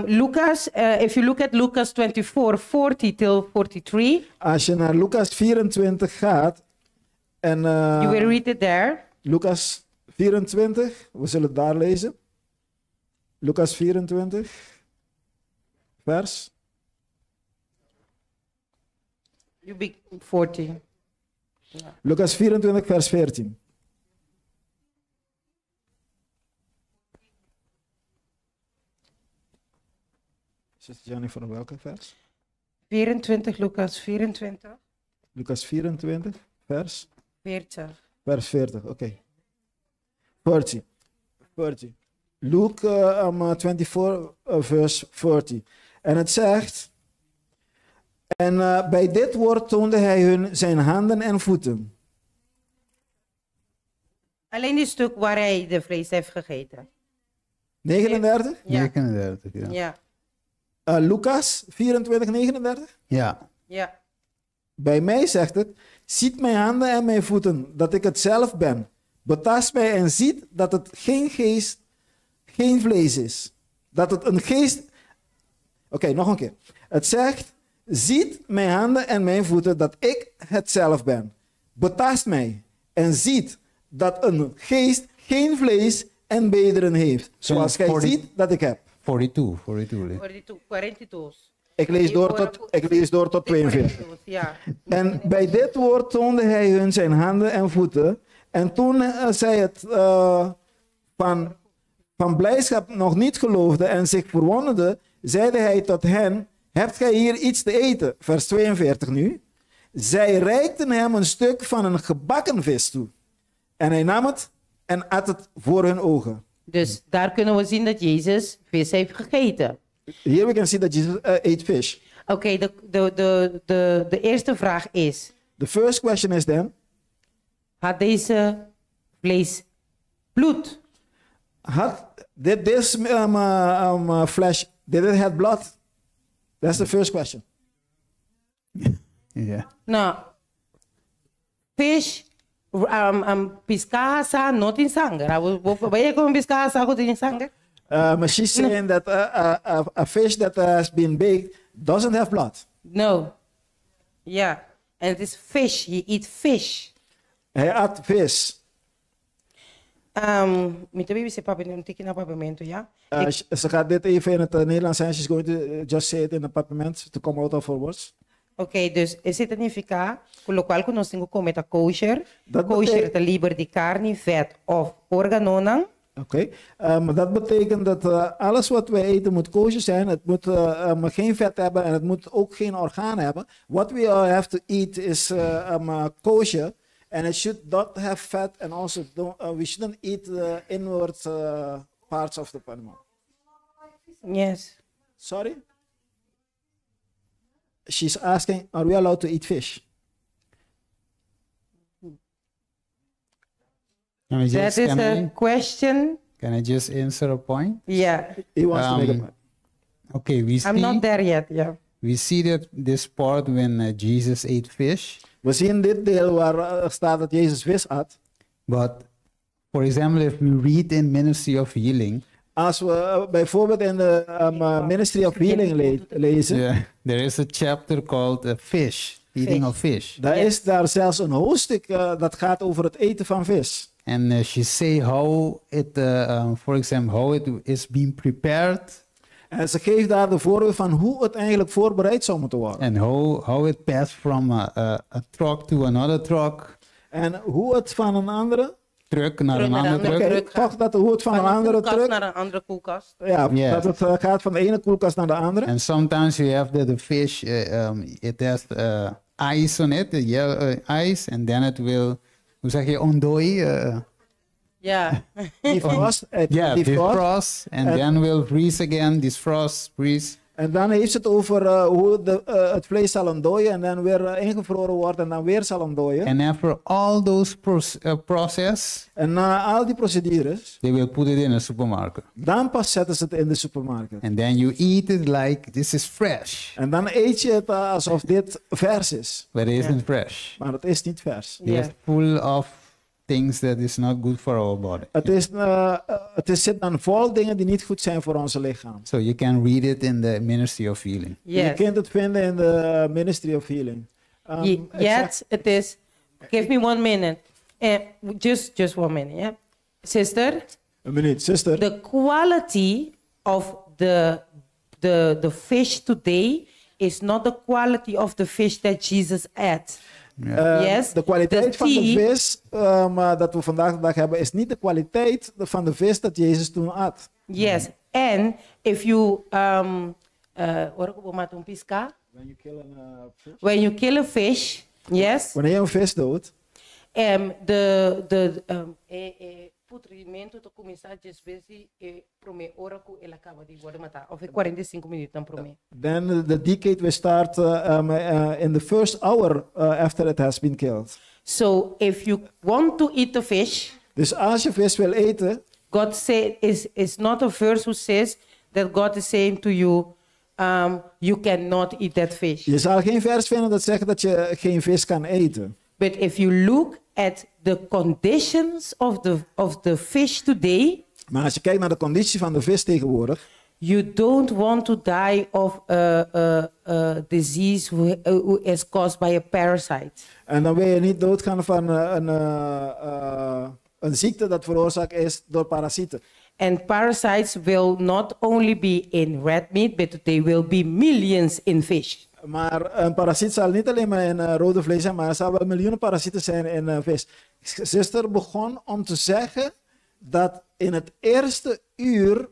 Lucas, if you look at Lucas 24, 40 till 43, Als je naar Lucas 24 gaat en you will read it there. Lucas 24, we zullen het daar lezen. Lucas 24, vers. You be 40. Lucas 24, vers 14. Zuster Jennifer, welke vers? 24, Lucas 24. Lucas 24, vers? 40. Vers 40, oké. 40. Luke 24, vers 40. En het zegt... En bij dit woord toonde hij hun zijn handen en voeten. Alleen die stuk waar hij de vlees heeft gegeten. 39? Ja. 39, ja. Ja. Lucas 24, 39? Ja. Ja. Bij mij zegt het, ziet mijn handen en mijn voeten, dat ik het zelf ben. Betast mij en ziet dat het geen geest, geen vlees is. Dat het een geest... Oké, nog een keer. Het zegt, ziet mijn handen en mijn voeten, dat ik het zelf ben. Betast mij en ziet dat een geest geen vlees en bederen heeft. Zoals gij ziet dat ik heb. 42. 42. Ik lees door tot 42. Ja. En bij dit woord toonde hij hun zijn handen en voeten. En toen zij het van blijdschap nog niet geloofde en zich verwonderde, zeide hij tot hen, hebt gij hier iets te eten? Vers 42 nu. Zij reikten hem een stuk van een gebakken vis toe. En hij nam het en at het voor hun ogen. Dus daar kunnen we zien dat Jezus vis heeft gegeten. Here we can see that Jesus ate fish. Oké, de eerste vraag is... The first question is then... Had deze vlees bloed? Did this flesh, did it have blood? That's the first question. Yeah. Nou, fish, pescasa no tem sangue. Vai com pescasa não tem sangue? She's saying that a fish that has been baked doesn't have blood. No. Yeah, and it is fish. He eat fish. Hij at vis. Muito bem, você pode não ter que na papamento, ja? Ze gaat dit even in het Nederlands zijn. She's going to just say it in the papament to come out of her words. Ok, dus isso significa, com o qual nós temos que comer kosher. Dat Kosher is liever de carne, vet of organonen. Oké, dat betekent dat alles wat wij eten moet kosher zijn. Het moet geen vet hebben en het moet ook geen orgaan hebben. What we have to eat is kosher. And it should not have fat, and also we shouldn't eat the inward parts of the animal. Yes. Sorry? She's asking, are we allowed to eat fish? That is a question. Can I just answer a point? Yeah. He wants to make a point. Okay, I'm not there yet, yeah. We see that this part when Jesus ate fish. We zien dit deel waar staat dat Jezus vis at. But, for example, if we read in Ministry of Healing. Als we bijvoorbeeld in de Ministry of Healing lezen. Yeah, there is a chapter called fish, eating of fish. Daar is daar zelfs een hoofdstuk dat gaat over het eten van vis. And she say how it, for example, how it is being prepared. En ze geeft daar de voorbeeld van hoe het eigenlijk voorbereid zou moeten worden. And how it passed from a truck to another truck. En hoe het van een andere truck naar een andere truck. Toch dat hoe het van een andere truck naar een andere koelkast. Ja, dat het gaat van de ene koelkast naar de andere. And sometimes you have the fish, it has ice on it, the yellow ice, and then it will, hoe zeg je, ontdooien. Ja. Defrost, and then will freeze again, defrost, freeze. En dan heeft ze het over hoe het vlees zal ontdooien en dan weer ingevroren wordt en dan weer zal ontdooien. And after all those process, En na al die procedures, they will put it in a supermarket. dan pas zetten ze het in de supermarkt. And then you eat it like this is fresh, En dan eet je het alsof dit vers is. but it isn't fresh. Maar het is niet vers. It's full of things that is not good for our body. Het zit dan vol dingen die niet goed zijn voor ons lichaam. So you can read it in the Ministry of Healing. Je kunt het vinden in de Ministry of Healing. Yes, it is. Give me 1 minute. Just 1 minute, yeah. Sister? Een minuut, sister. The quality of the fish today is not the quality of the fish that Jesus ate. Yes, de kwaliteit the van de tea- vis dat we vandaag de dag hebben is niet de kwaliteit van de vis dat Jezus toen at. Yes, and if you when you kill a fish, yes, Wanneer je een vis doodt, putrimento to começar às vezes prome hora com ela acaba de agora matar. Of 45 minutos dan prome. then the decay will start in the first hour after it has been killed. So if you want to eat the fish, Dus als je vis wil eten, God say is not a verse who says that God is saying to you, you cannot eat that fish. je zal geen vers vinden dat zegt dat je geen vis kan eten. But if you look at the conditions of the fish today, Maar als je kijkt naar de conditie van de vis tegenwoordig, you don't want to die of a disease who is caused by a parasite. en dan wil je niet doodgaan van een ziekte dat veroorzaakt is door parasieten. And parasites will not only be in red meat, but they will be millions in fish. Maar een parasiet zal niet alleen maar in rode vlees zijn, maar er zal wel miljoenen parasieten zijn in vis. Zuster begon om te zeggen dat in het eerste uur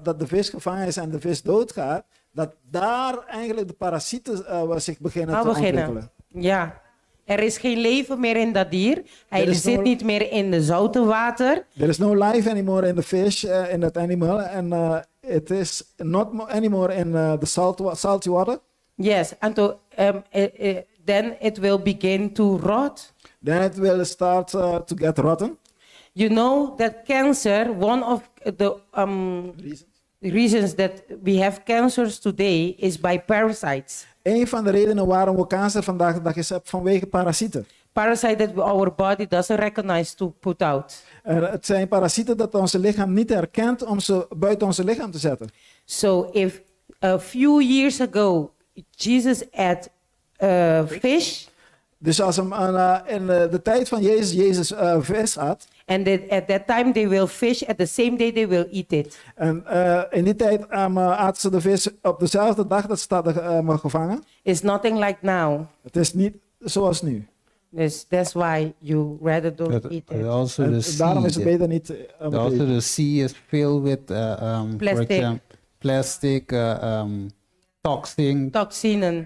dat de vis gevangen is en de vis doodgaat, dat daar eigenlijk de parasieten zich beginnen te ontwikkelen. Ja. Er is geen leven meer in dat dier. Hij is zit no- niet meer in de zoute water. There is no life anymore in the fish, in that animal, and it is not anymore in the salty water. Yes, and then it will begin to rot. Then it will start to get rotten. You know that cancer, one of the reasons that we have cancers today is by parasites. Een van de redenen waarom we kanker vandaag de dag is vanwege parasieten. Parasite that our body doesn't recognize to put out. Het zijn parasieten dat ons lichaam niet herkent om ze buiten ons lichaam te zetten. So if a few years ago Jesus ate fish, Dus als hem in de tijd van Jezus vis at, and at that time they will fish, at the same day they will eat it. en in die tijd aten ze de vis op dezelfde dag dat ze hadden gevangen. It's nothing like now. Het is niet zoals nu. That's why you rather don't eat it. Also En the daarom is sea, het beter niet. also the sea is filled with for Plastic. example, plastic, Toxinen. toxins.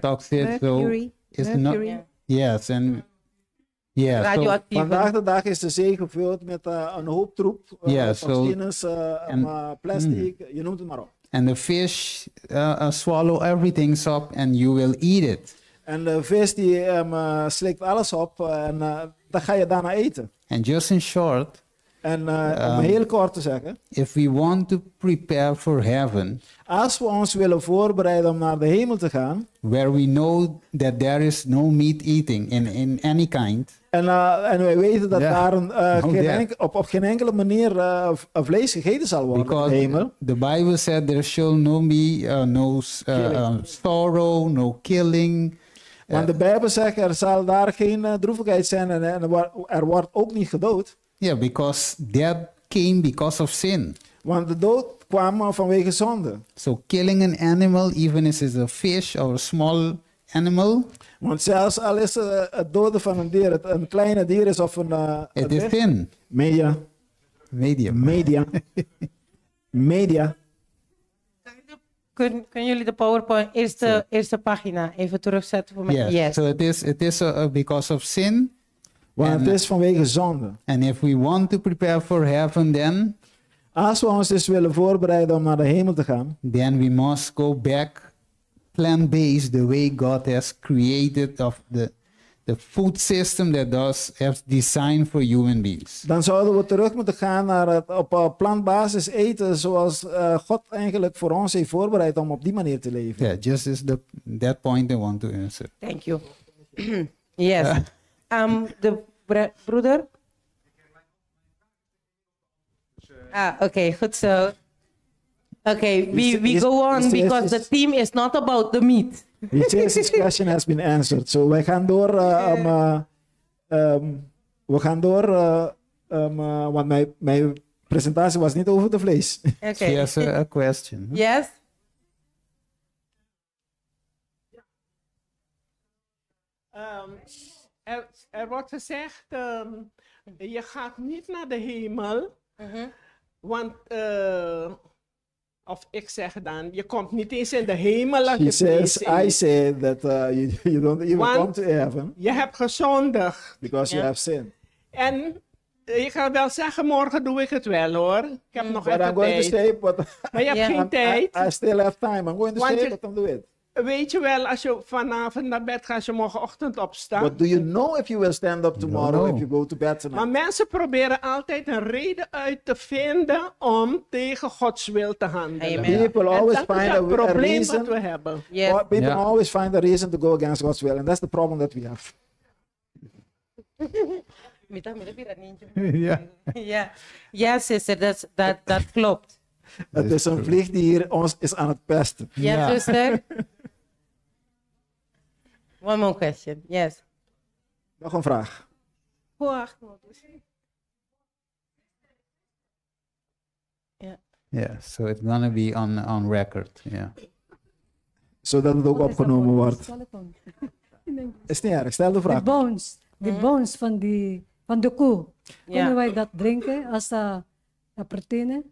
So Mercury. it's Mercury. not. Yes, and yeah. So, Radioactieve. Vandaag de dag is de zee gevuld met een hoop troep. Ja, zo- toxines, en- plastic, je noemt het maar op. and the fish swallow everything up, and you will eat it. En de vis die slikt alles op en dan ga je daarna eten. And just in short, En om heel kort te zeggen, if we want to prepare for heaven, als we ons willen voorbereiden om naar de hemel te gaan, where we know that there is no meat eating in any kind, en wij weten dat Ja, daar no doubt. op geen enkele manier vlees gegeten zal worden in de because hemel. the Bible said there shall no be sorrow, no killing. Want de Bijbel zegt er zal daar geen droevigheid zijn en er wordt ook niet gedood. Yeah, because that came because of sin. Want de dood kwam vanwege zonde. So killing an animal, even if it's a fish or a small animal, Want zelfs al is het doden van een dier, het een kleine dier is of een it is vis, sin. media, media. Kunnen jullie de PowerPoint, eerste pagina, even terugzetten voor mij? Yes. So it is because of sin. Want En- het is vanwege zonde. And if we want to prepare for heaven, then Als we ons dus willen voorbereiden om naar de hemel te gaan, then we must go back plant-based the way God has created of the food system that does have designed for human beings. dan zouden we terug moeten gaan naar het op plantbasis eten zoals God eigenlijk voor ons heeft voorbereid om op die manier te leven. Yeah, just is that point I want to answer. Thank you. Yes. The broeder? Okay, goed zo. Okay, we go on because the theme is not about the meat. He says his question has been answered. So wij gaan door. We gaan door. Want mijn presentatie was niet over de vlees. Okay. Yes, a question. Yes. Er wordt gezegd, je gaat niet naar de hemel, want, of ik zeg dan, je komt niet eens in de hemel als He je says, vlees eet. I say that you don't even come to heaven Je hebt gezondigd. because you have sinned. En ik ga wel zeggen, morgen doe ik het wel hoor. Ik heb nog But even I'm going to tijd. stay, but Maar je hebt geen tijd. I still have time. I'm going to Want stay, je- but I'm do it. Weet je wel, als je vanavond naar bed gaat, als je morgenochtend opstaat. But do you know if you will stand up tomorrow if you go to bed tonight? Maar mensen proberen altijd een reden uit te vinden om tegen Gods wil te handelen. Amen. People En always dat is find het a probleem reason. wat we hebben. Yes. People Yeah. always find a reason to go against God's will, and that's the problem that we have. Yeah. Yeah. Yes, sister, dat klopt. Het is een vlieg die hier ons is aan het pesten. Yes, Yeah. sister. One more question. Yes. Nog een vraag. Yeah, so it's gonna be on record. Yeah. Zodat het ook opgenomen wordt. Is niet erg, stel de De vraag. bones. De bones van de koe. Ja. Kunnen wij dat drinken als proteïne?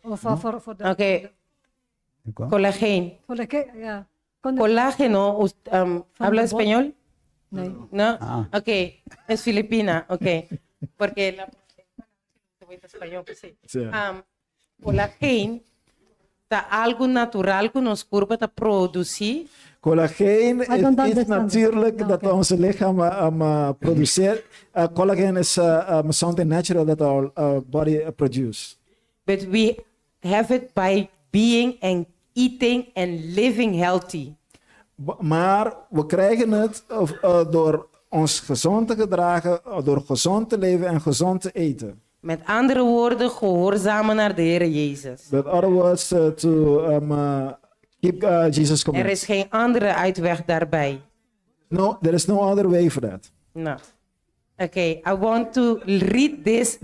Of voor de... Okay. Collageen. Voor de ja. Colágeno, ¿habla español? Nee. No. Ah. Ok, es filipina, ok. Porque la español, pues sí. Sí. Colágeno está algo natural que nos curva de producir. Collageen I is don't iets understand. natuurlijk Ja, dat oké. onze lichaam produceert. Collageen is something natural that our body produces. But we have it by being and eating and living healthy. Maar we krijgen het door ons gezond te gedragen, door gezond te leven en gezond te eten. Met andere woorden, gehoorzamen naar de Heer Jezus. With other words, to keep Jesus' Er commandments. is geen andere uitweg daarbij. No, there is no other way for that. Nou, oké, I want to read this.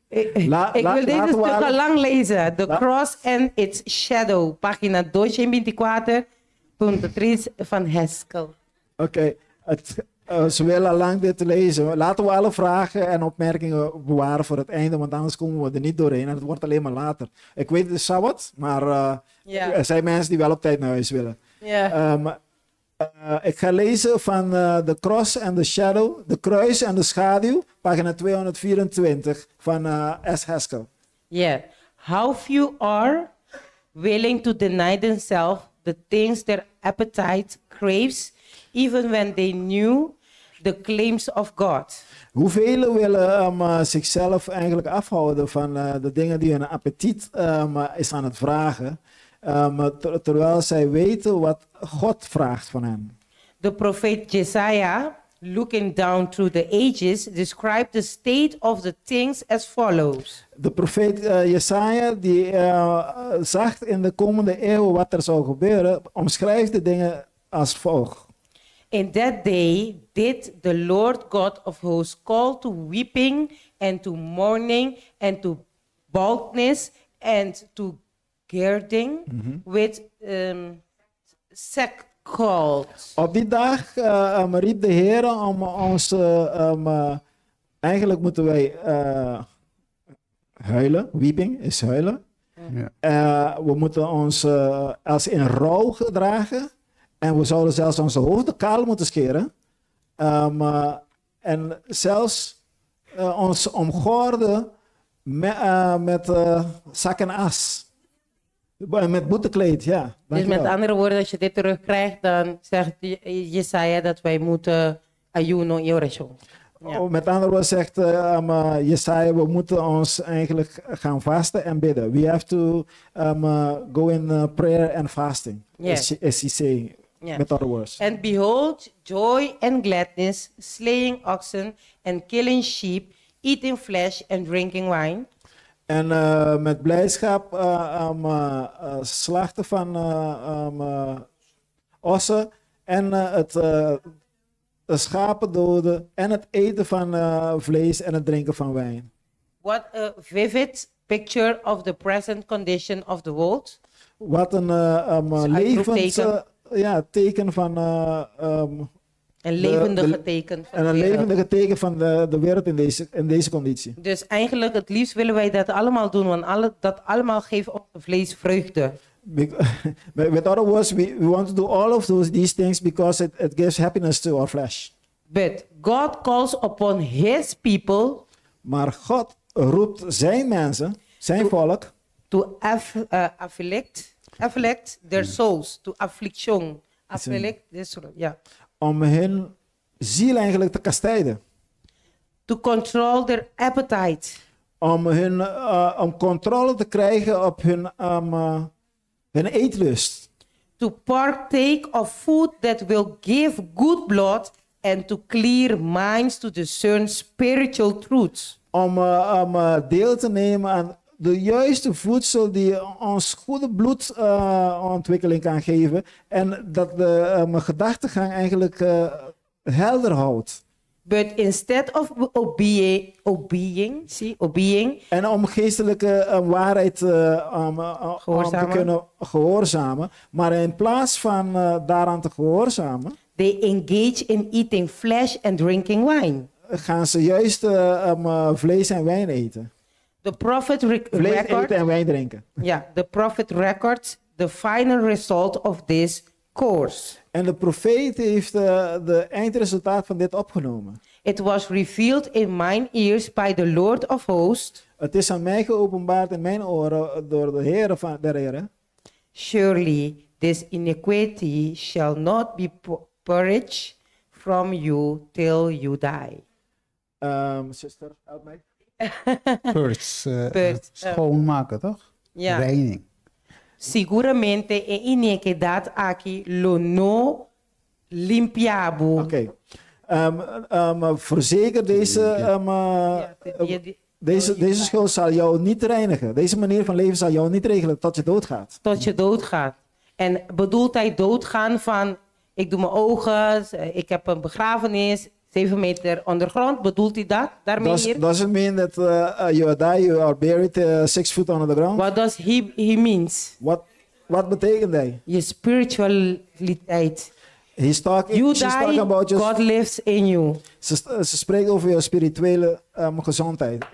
Ik wil deze laten we stuk al alle- lang lezen. The Cross and Its Shadow, pagina 224.3 van Haskell. Oké, ze willen al lang dit te lezen. Laten we alle vragen en opmerkingen bewaren voor het einde, want anders komen we er niet doorheen en het wordt alleen maar later. Ik weet het is Sabbat, maar Ja. er zijn mensen die wel op tijd naar huis willen. Ja. Ik ga lezen van The Cross and the Shadow, de kruis en de schaduw, pagina 224 van S. Haskell. Yeah. How few are willing to deny themselves the things their appetite craves, even when they knew the claims of God. Hoeveel willen zichzelf eigenlijk afhouden van de dingen die hun appetiet is aan het vragen, terwijl zij weten wat God vraagt van hen. The prophet Jesaja, looking down through the ages, described the state of the things as follows. De profeet Jesaja, die zag in de komende eeuw wat er zou gebeuren, omschrijft de dingen als volgt. In that day did the Lord God of hosts call to weeping and to mourning and to baldness and to girding with sackcloth. Op die dag riep de Heer om ons, eigenlijk moeten wij huilen, weeping is huilen. We moeten ons als in rouw gedragen en we zouden zelfs onze hoofden kaal moeten scheren. En zelfs ons omgorden Met zak en as. Met boetekleed, ja. Dus Dankjewel. met andere woorden, als je dit terugkrijgt, dan zegt Jesaja dat wij moeten ayuno y oración. Ja. Met andere woorden zegt Jesaja, we moeten ons eigenlijk gaan vasten en bidden. We have to go in prayer and fasting. Yes. As he say, Yeah. met other words. And behold, joy and gladness, slaying oxen and killing sheep, eating flesh and drinking wine. En met blijdschap slachten van ossen en schapen doden en het eten van vlees en het drinken van wijn. What a vivid picture of the present condition of the world. Wat een levend teken van een levendige teken van en een de wereld. levendige teken van de wereld in deze conditie. Dus eigenlijk het liefst willen wij dat allemaal doen, want dat allemaal geeft op vlees vreugde. With other words, we want to do all of these things because it gives happiness to our flesh. But God calls upon his people. Maar God roept zijn mensen, zijn volk, to afflict their souls, to affliction, afflict this, yeah. Om hun ziel eigenlijk te kastijden. To control their appetite. Om controle te krijgen op hun eetlust. To partake of food that will give good blood and to clear minds to discern spiritual truths. Om deel te nemen aan de juiste voedsel die ons goede bloedontwikkeling kan geven en dat de gedachtegang eigenlijk helder houdt. But instead of obeying, en om geestelijke waarheid om te kunnen gehoorzamen, maar in plaats van daaraan te gehoorzamen, they engage in eating flesh and drinking wine. Gaan ze juist vlees en wijn eten. The prophet vlees eten en wijn drinken. Yeah, the prophet records the final result of this course. En de profeet heeft de eindresultaat van dit opgenomen. It was revealed in mine ears by the Lord of hosts. Het is aan mij geopenbaard in mijn oren door de Heer van der Heren. Surely this iniquity shall not be purged from you till you die. Zuster, help mij. Schoonmaken, toch? Ja. Reining. Seguramente e iniquidad aquí lo no limpiabo. Oké. Voorzeker deze schuld zal jou niet reinigen. Deze manier van leven zal jou niet regelen tot je doodgaat. Tot je doodgaat. En bedoelt hij doodgaan van ik doe mijn ogen, ik heb een begrafenis, 7 meter ondergrond? Bedoelt hij dat? Daarmee hier? Doesn't mean that you die, you are buried 6 feet under the ground. What does he means? Wat betekent hij? Je spiritualiteit. She's talking about just, God lives in you. Ze spreekt over je spirituele gezondheid.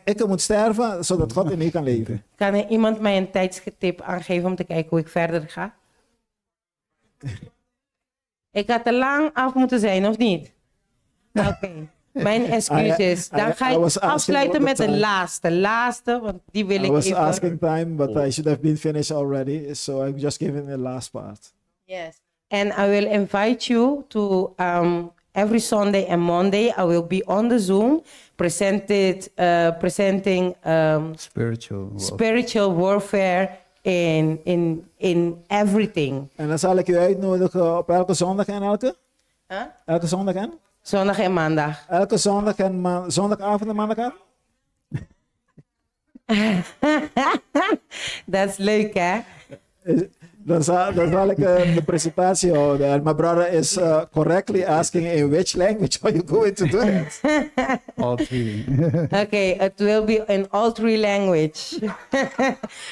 Ik moet sterven zodat God in u kan leven. Kan er iemand mij een tijdstip aangeven om te kijken hoe ik verder ga? Ik had te lang af moeten zijn, of niet? Oké, mijn excuses. Dan ga ik afsluiten met de laatste, want die wil ik even... I was asking time, but I should have been finished already, so I'm just giving the last part. Yes, and I will invite you to every Sunday and Monday. I will be on the Zoom presenting spiritual warfare in everything. En dan zal ik u uitnodigen op elke zondag en elke? Huh? Elke zondag en? Zondag en maandag. Elke zondag en zondagavond en maandagavond? Dat is leuk, hè? Dan zal ik de presentatie houden. And my brother is correctly asking in which language are you going to do it? All 3. Okay, it will be in all 3 languages.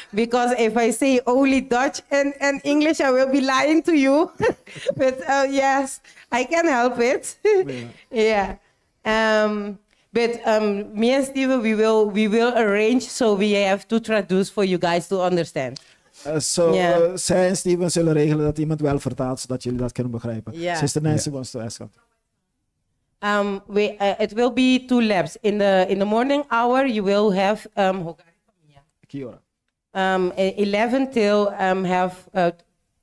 Because if I say only Dutch and English, I will be lying to you. But yes, I can help it. Yeah. But me and Steven, we will arrange so we have to traduce for you guys to understand. Zij en Steven zullen regelen dat iemand wel vertaalt, zodat jullie dat kunnen begrijpen. Yeah. Sister Nancy wants to ask. It will be 2 labs. In the morning hour, you will have 11 till have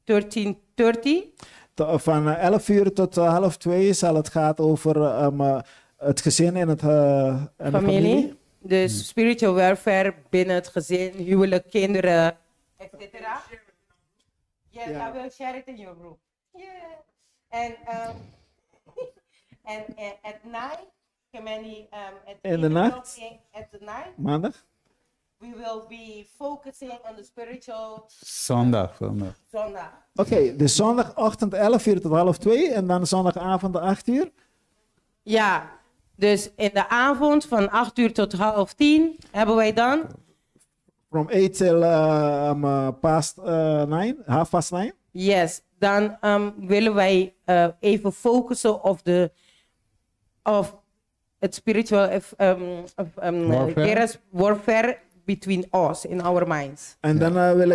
13:30. Van 11 uur tot 1:30 zal het gaan over het gezin en en de familie. Dus spiritual welfare binnen het gezin, huwelijk, kinderen, etc. Yes, I will share it in your group. Yeah. And at night, in de nacht, at the night, maandag, we will be focusing on the spiritual. Zondag. Oké, dus zondagochtend 11 uur tot 1:30 en dan zondagavond 8 uur? Ja, dus in de avond van 8 uur tot 9:30 hebben wij dan. From 8 till past 9, 9:30? Yes, dan willen wij even focussen op het spiritual warfare between us in our minds. And then we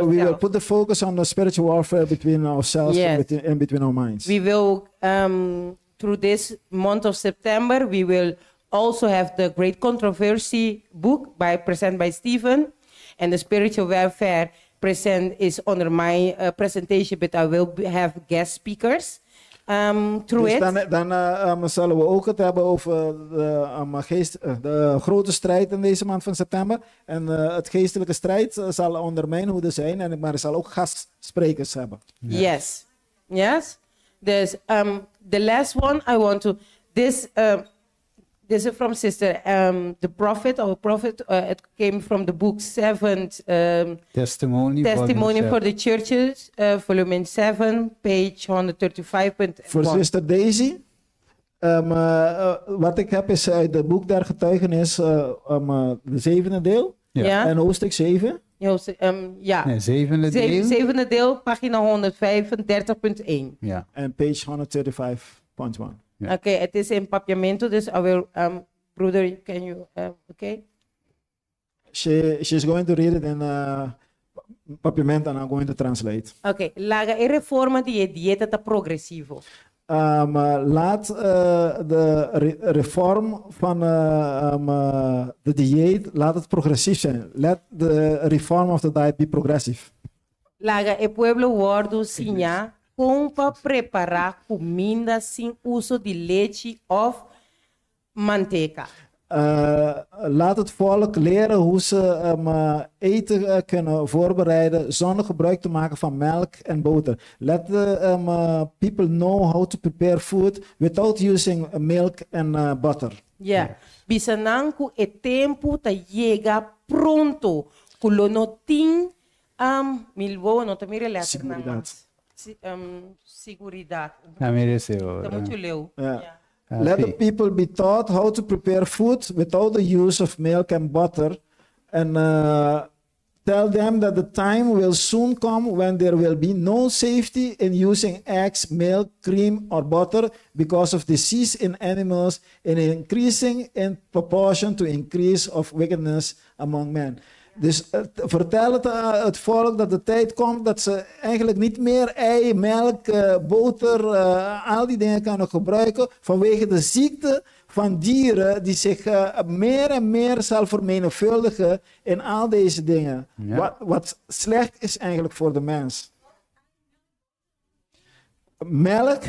will put the focus on the spiritual warfare between ourselves and between our minds. We will, through this month of September, we will also have the Great Controversy book presented by Stephen, and the spiritual warfare is under my presentation, but I will have guest speakers. Through dus it. Dan zullen we ook het hebben over de grote strijd in deze maand van september. En het geestelijke strijd zal onder mijn hoede zijn, maar er zal ook gastsprekers hebben. Yes. There's the last one I want to. This is from Sister. The prophet, it came from the book 7. Testimony for the Churches, volume 7, page 135.1. Voor Sister Daisy. Wat ik heb is uit het boek der getuigenis, de 7e deel. Ja. En hoofdstuk 7. Ja. Nee, 7e deel. 7e deel, pagina 135.1. Ja. En page 135.1. Yeah. Okay, it is in papiamento, dus I will, brother, can you, okay? She's going to read it in papiamento and I'm going to translate. Okay, laga e reforma di dieta progressivo. Laat de reform van de dieet, laat het progressief zijn. Let the reform of the diet be progressive. Laga e pueblo wordo sinha para preparar comida sem uso de leite of manteca. Laat het volk leren hoe ze eten kunnen voorbereiden zonder gebruik te maken van melk en boter. Let the people know how to prepare food without using milk and butter. Yeah. Bisananku e tempo ta llega pronto. Kulonotin milwo no te mire letter na. Seguridade. Let the people be taught how to prepare food without the use of milk and butter, and tell them that the time will soon come when there will be no safety in using eggs, milk, cream, or butter because of disease in animals and increasing in proportion to increase of wickedness among men. Dus vertel het volk dat de tijd komt dat ze eigenlijk niet meer ei, melk, boter, al die dingen kunnen gebruiken vanwege de ziekte van dieren die zich meer en meer zal vermenigvuldigen in al deze dingen. Ja. Wat slecht is eigenlijk voor de mens. Melk,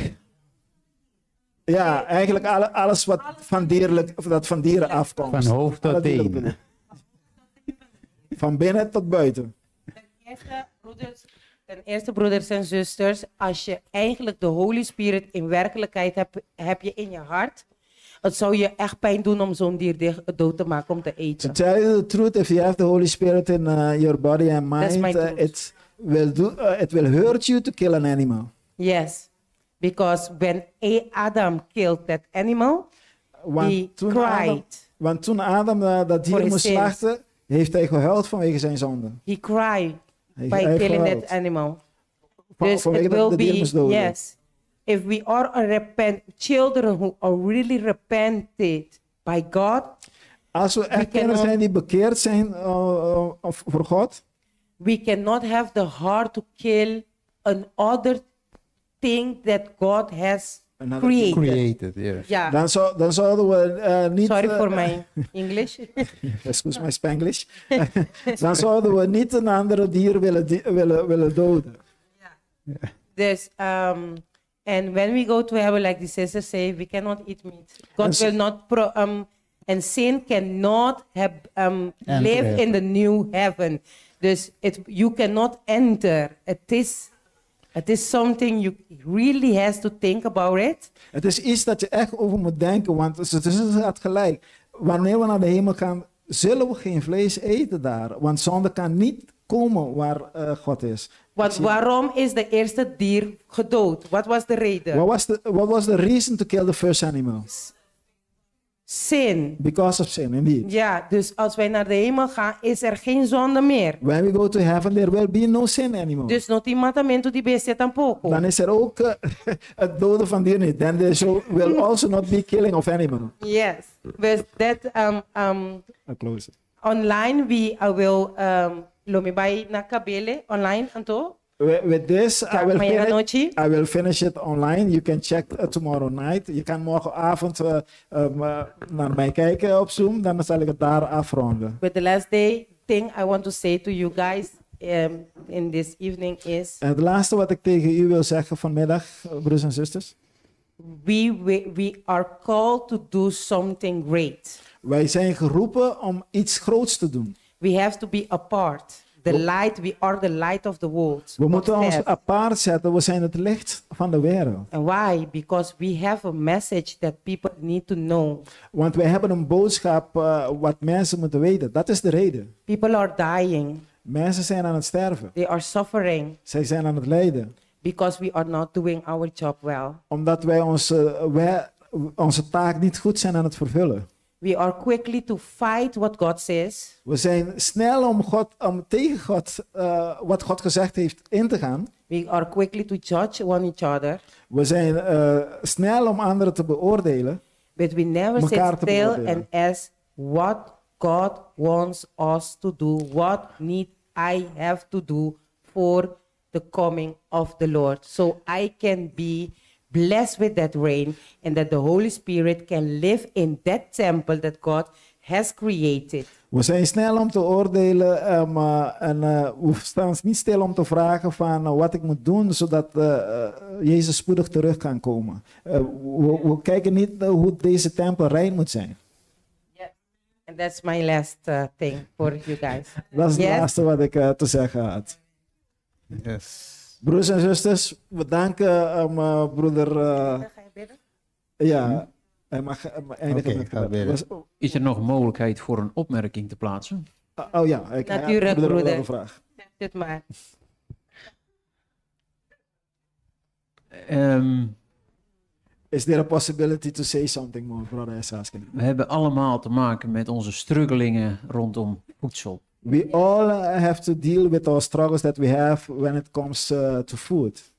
ja, eigenlijk alles wat van dieren afkomt. Van hoofd tot teen. Van binnen tot buiten. Ten eerste, broeders en zusters, als je eigenlijk de Holy Spirit in werkelijkheid heb je in je hart, het zou je echt pijn doen om zo'n dier dood te maken om te eten. To tell you the truth, if you have the Holy Spirit in your body and mind, it will hurt you to kill an animal. Yes, because when Adam killed that animal, he cried. Want toen Adam dat dier moest slachten, heeft hij gehuild vanwege zijn zonde. He cried by killing that animal. Dus it will be, yes. If we are children who are really repented by God. Als we echt kinderen zijn die bekeerd zijn voor God. We cannot have the heart to kill another thing that God has Another Created. Created, yes. Ja. Dan zouden we niet... Sorry voor mijn English. Excuse my Spanglish. Dan zouden we niet een andere dier willen doden. Dus, and when we go to heaven, like the sister say, we cannot eat meat. God will not, and sin cannot live in the new heaven. Dus you cannot enter. It is something you really has to think about it. Het is iets dat je echt over moet denken, want het gaat gelijk. Wanneer we naar de hemel gaan, zullen we geen vlees eten daar. Want zonde kan niet komen waar God is. Want waarom is de eerste dier gedood? Wat was de reden? What was the reason to kill the first animal? Sin. Because of sin, indeed. Ja, dus als wij naar de hemel gaan, is er geen zonde meer. When we go to heaven, there will be no sin anymore. Dus no matamento di bestia tampoco. Dan is er ook het doden van dieren niet. Then there will also not be killing of animal. Yes, but that Close it. online we will lomibai na kabele online anto. With this, I will finish it online. You can check tomorrow night. Je kan morgenavond naar mij kijken op Zoom. Dan zal ik het daar afronden. But the last thing I want to say to you guys in this evening is... Het laatste wat ik tegen u wil zeggen vanmiddag, broers en zusters. We are called to do something great. Wij zijn geroepen om iets groots te doen. We have to be apart. The light, we are the light of the world. We moeten ons apart zetten. We zijn het licht van de wereld. And why? Because we have a message that people need to know. Want wij hebben een boodschap wat mensen moeten weten. Dat is de reden. People are dying. Mensen zijn aan het sterven. They are suffering. Zij zijn aan het lijden. Because we are not doing our job well. Omdat wij onze taak niet goed zijn aan het vervullen. We are quickly to fight what God says. We zijn snel om tegen God, wat God gezegd heeft, in te gaan. We are quickly to judge each other. We zijn snel om anderen te beoordelen. But we never sit still and ask what God wants us to do. What need I have to do for the coming of the Lord? So I can be blessed with that rain, and that the Holy Spirit can live in that temple that God has created. We zijn snel om te oordelen en we staan niet stil om te vragen van wat ik moet doen zodat Jezus spoedig terug kan komen. We kijken niet hoe deze tempel rein moet zijn. Yes. And that's my last thing for you guys. Dat is het laatste wat ik te zeggen had. Yes. Broers en zusters, we danken broeder. Ga je bidden? Ja, hij mag eindigen met gebed. Is er nog een mogelijkheid voor een opmerking te plaatsen? Oh ja, natuurlijk, broeder. Een vraag. Dit maar. Is there a possibility to say something more, brother is asking? We hebben allemaal te maken met onze struggelingen rondom voedsel. We all have to deal with our struggles that we have when it comes to food.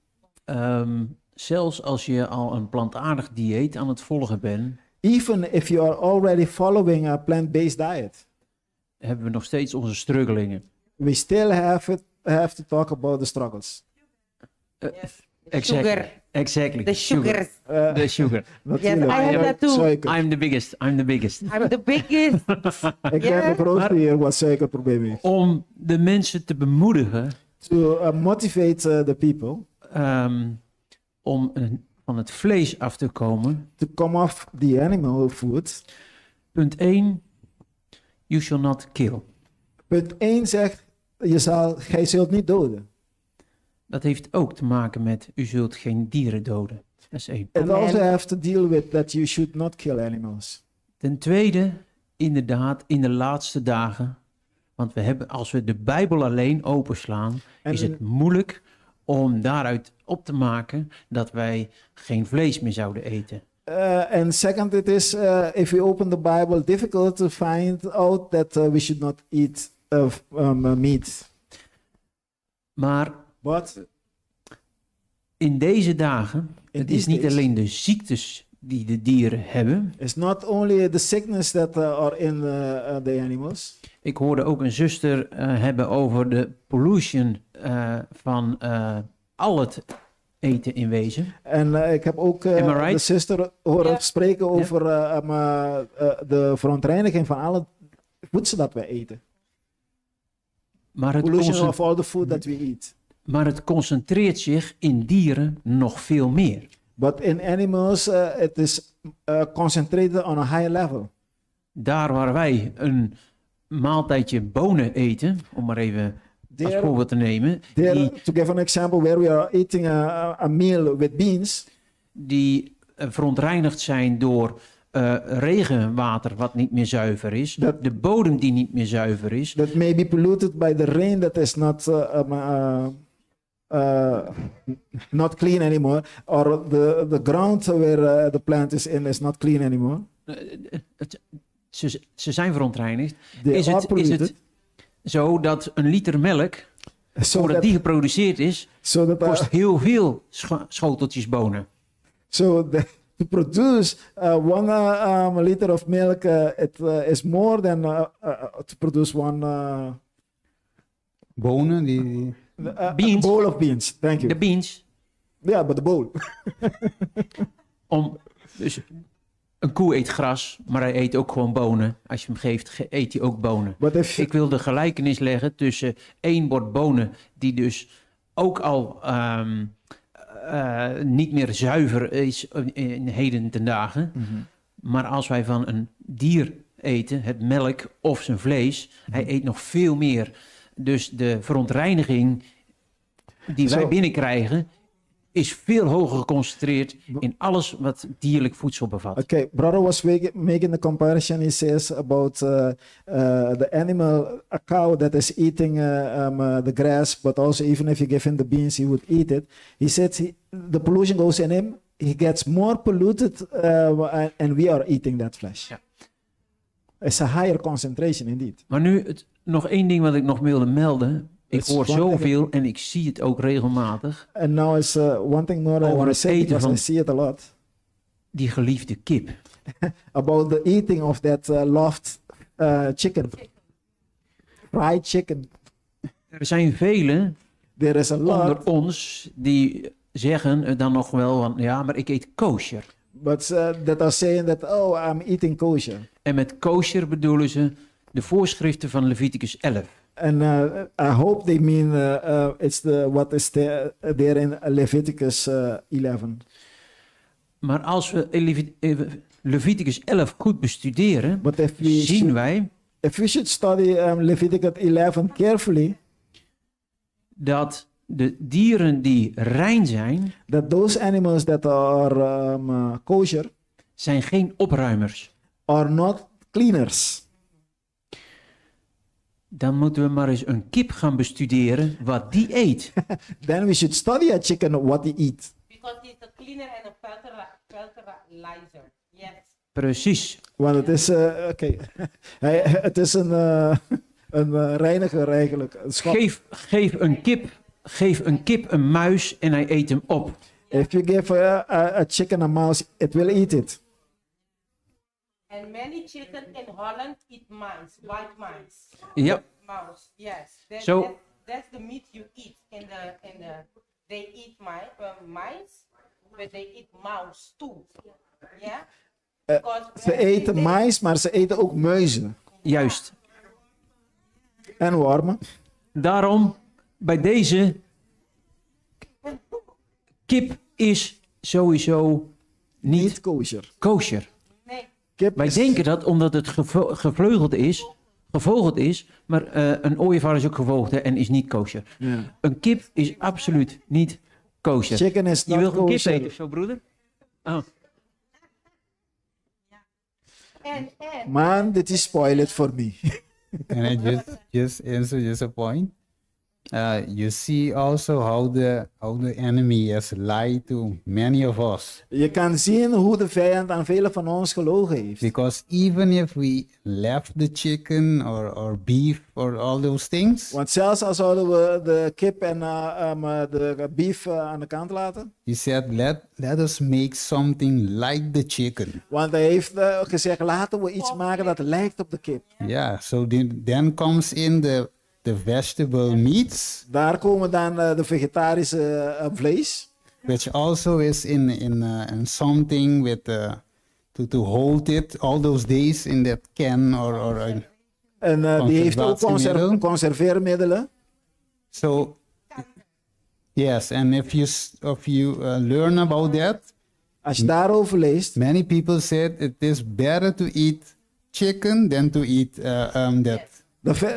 Zelfs als je al een plantaardig dieet aan het volgen bent. Even if you are already following a plant-based diet. Hebben we nog steeds onze struggelingen. We still have to talk about the struggles. Exactly. Sugar. Exactly. The sugar. The sugar. Yes, I have that too. I'm the biggest. I'm the biggest. I'm the biggest. Ik ben de grootste hier wat suikerprobleem heeft. Om de mensen te bemoedigen. To motivate the people. Om van het vlees af te komen. To come off the animal food. Punt 1. You shall not kill. Punt 1 zegt, gij zult niet doden. Dat heeft ook te maken met, u zult geen dieren doden. Dat is 1. It also has to deal with that you should not kill animals. Ten tweede, inderdaad, in de laatste dagen, want we hebben, als we de Bijbel alleen openslaan, is het moeilijk om daaruit op te maken dat wij geen vlees meer zouden eten. And second, it is, if we open the Bible, difficult to find out that we should not eat meat. Maar in deze dagen, het is niet alleen de ziektes die de dieren hebben. It's not only the sickness that are in the animals. Ik hoorde ook een zuster hebben over de pollution van al het eten in wezen. En ik heb ook Am I right? de zuster horen spreken over de verontreiniging van alle voedsel dat wij eten. Maar het, Pollution of all the food that we eat. maar het concentreert zich in dieren nog veel meer. But in animals, it is concentrated on a higher level. Daar waar wij een maaltijdje bonen eten, om maar even als voorbeeld te nemen. There, to give an example, where we are eating a meal with beans. Die verontreinigd zijn door regenwater wat niet meer zuiver is. De bodem die niet meer zuiver is. That may be polluted by the rain that is not clean anymore. Or the ground where the plant is in is not clean anymore. Ze zijn verontreinigd. They Is are het polluted. zo dat een liter melk, voordat die geproduceerd is, kost heel veel schoteltjes bonen? So to produce 1 liter of milk, it is more than to produce 1 bonen. Beans. A bowl of beans. Thank you. De beans. Yeah, but the bowl. Dus een koe eet gras, maar hij eet ook gewoon bonen. Als je hem geeft, eet hij ook bonen. Ik wil de gelijkenis leggen tussen 1 bord bonen, die dus ook al niet meer zuiver is in heden ten dagen. Mm-hmm. Maar als wij van een dier eten, het melk of zijn vlees, hij eet nog veel meer. Dus de verontreiniging die wij binnenkrijgen, is veel hoger geconcentreerd in alles wat dierlijk voedsel bevat. Okay, brother was making the comparison. He says about the animal, a cow that is eating the grass, but also even if you give him the beans, he would eat it. He said the pollution goes in him. He gets more polluted, and we are eating that flesh. Ja. It's a higher concentration indeed. Maar nu nog één ding wat ik nog wilde melden. Ik It's hoor one thing- zoveel en ik zie het ook regelmatig. And now it's one thing more I Over want to het say eten because I van see it a lot. die geliefde kip. About the eating of that loved chicken. Fried chicken. Er zijn velen There is a lot. onder ons die zeggen dan nog wel van ja, maar ik eet kosher. But that are saying that, oh, I'm eating kosher. En met kosher bedoelen ze de voorschriften van Leviticus 11. And I hope they mean it's what is there in Leviticus 11. Maar als we Leviticus 11 goed bestuderen, zien wij if we should study Leviticus 11 carefully, dat de dieren die rein zijn, that those animals that are kosher, zijn geen opruimers. Are not cleaners. Dan moeten we maar eens een kip gaan bestuderen wat die eet. Then we should study a chicken what he eat. Because he's a cleaner and a fertilizer. Yes. Precies. Want het is, oké, het is een reiniger eigenlijk. Een schap. Geef een kip een muis en hij eet hem op. If you give a chicken a mouse, it will eat it. And many chicken in Holland eat mice, white mice. Yep. Mouse, yes. That's the meat you eat. They eat mice, but they eat mouse too. Yeah? Ze eten mais, maar ze eten ook muizen. Juist. En wormen. Daarom, bij deze, kip is sowieso niet kosher. Nee. Wij denken dat omdat het gevogeld is, maar een ooievaar is ook gevoogd en is niet kosher. Yeah. Een kip is absoluut niet kosher. Chicken is Je not wil een kip kosher. eten of zo, broeder? Oh. Man, did you spoil it for me? Can I just answer just a point? You see also how the enemy has lied to many of us. Je kan zien hoe de vijand aan velen van ons gelogen heeft. Because even if we left the chicken or beef or all those things, Want zelfs als zouden we de kip en de beef aan de kant laten. he said, let us make something like the chicken. Want hij heeft gezegd, laten we iets maken dat lijkt op de kip. Yeah, so then comes in the vegetable meats. Daar komen dan de vegetarische vlees. which also is in something with to hold it all those days in that can or En die heeft ook conserveermiddelen. So yes, and if you learn about that, als je daarover leest, many people said it is better to eat chicken than to eat that.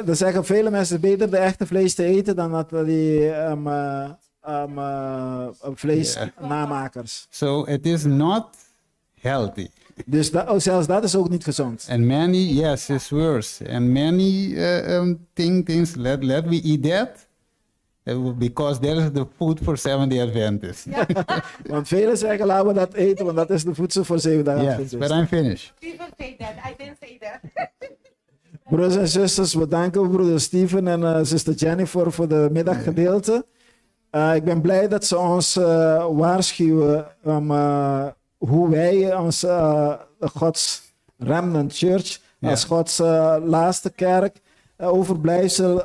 Er zeggen vele mensen beter de echte vlees te eten dan dat die vleesnamakers. So it is not healthy. Dus zelfs dat is ook niet gezond. And many, yes, it's worse. And many things, let we eat that. Because that is the food for Seventh-day Adventists. Want velen zeggen laten we dat eten, want dat is de voedsel voor Seventh-day Adventists. Yes, but I'm finished. People say that. I didn't say that. Broeders en zusters, we danken broeder Steven en zuster Jennifer voor de middaggedeelte. Ik ben blij dat ze ons waarschuwen hoe wij als Gods Remnant Church, als Gods laatste kerk, overblijfsel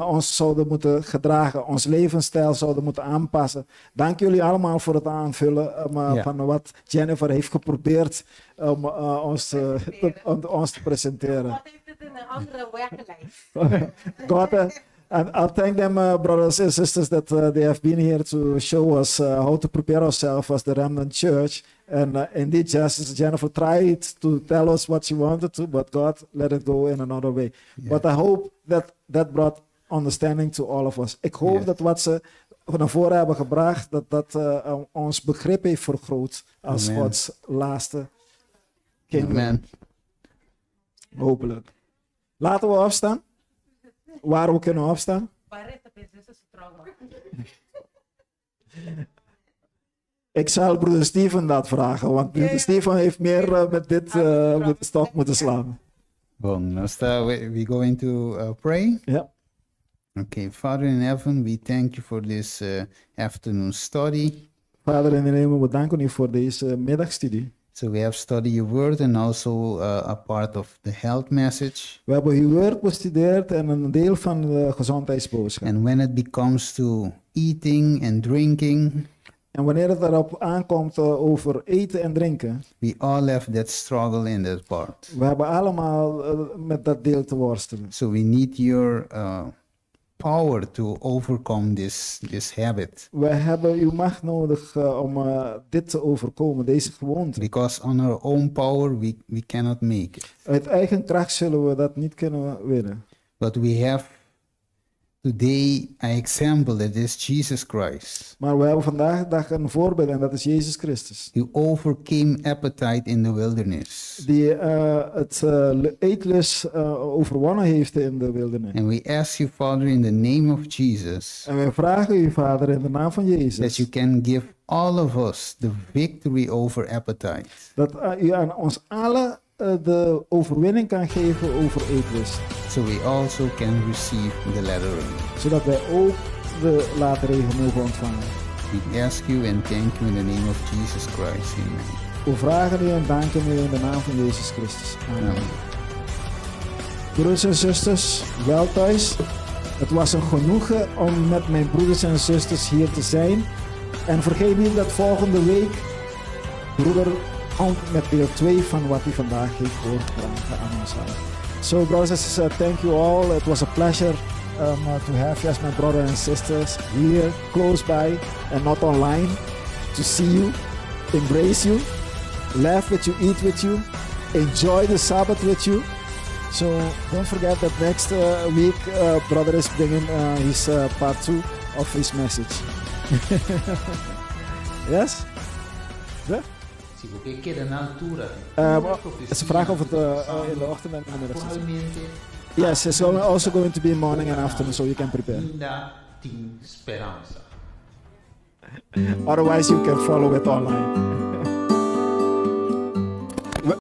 ons zouden moeten gedragen, ons levensstijl zouden moeten aanpassen. Dank jullie allemaal voor het aanvullen van wat Jennifer heeft geprobeerd om ons te presenteren. God heeft het in een andere weg geleid. God, and I'll thank them, brothers and sisters, that they have been here to show us how to prepare ourselves as the Remnant Church. And indeed, just Jennifer tried to tell us what she wanted to, but God let it go in another way. Yeah. But I hope that brought understanding to all of us. Ik hoop dat wat ze naar voren hebben gebracht, dat ons begrip heeft vergroot als Gods laatste kinderen. Hopelijk. Laten we opstaan. Waar we kunnen opstaan. Ik zal broeder Steven dat vragen, want broeder Steven heeft meer met dit met de stok moeten slaan. We going to pray? Yeah. Okay, Father in heaven, we thank you for this afternoon study. Vader in de hemel, we danken u voor deze middagstudie. So we have studied your word and also a part of the health message. We hebben uw woord bestudeerd en een deel van de gezondheidsboodschap. And when it becomes to eating and drinking, en wanneer het erop aankomt over eten en drinken, we all have that struggle in that part. We hebben allemaal met dat deel te worstelen. So we need your power to overcome this habit. We hebben uw macht nodig om dit te overkomen, deze gewoonte. Because on our own power we cannot make it. Uit eigen kracht zullen we dat niet kunnen winnen. But we have today an example that is Jesus Christ. Maar we hebben vandaag de dag een voorbeeld en dat is Jezus Christus. He overcame appetite in the wilderness. Die het eetlust overwonnen heeft in de wildernis. And we ask you, Father, in the name of Jesus. En wij vragen u, Vader, in de naam van Jezus. That you can give all of us the victory over appetite. Dat u aan ons allen de overwinning kan geven over eetlust. So we also can receive the latter rain. Zodat wij ook de late regen mogen ontvangen. We ask you and thank you in the name of Jesus Christ. Amen. We vragen u en danken u in de naam van Jezus Christus. Amen. Broeders en zusters, wel thuis. Het was een genoegen om met mijn broeders en zusters hier te zijn. En vergeet niet dat volgende week broeder komt met deel 2 van wat hij vandaag heeft voorgedragen aan ons allen. So brothers and sisters, thank you all. It was a pleasure to have you as my brothers and sisters here close by and not online. To see you, embrace you, laugh with you, eat with you, enjoy the Sabbath with you. So don't forget that next week brother is bringing his part 2 of his message. Yes? Yeah? Ze vragen of het in de ochtend en in de middag is. Yes, it's also going to be morning and afternoon, so you can prepare. Otherwise, you can follow it online.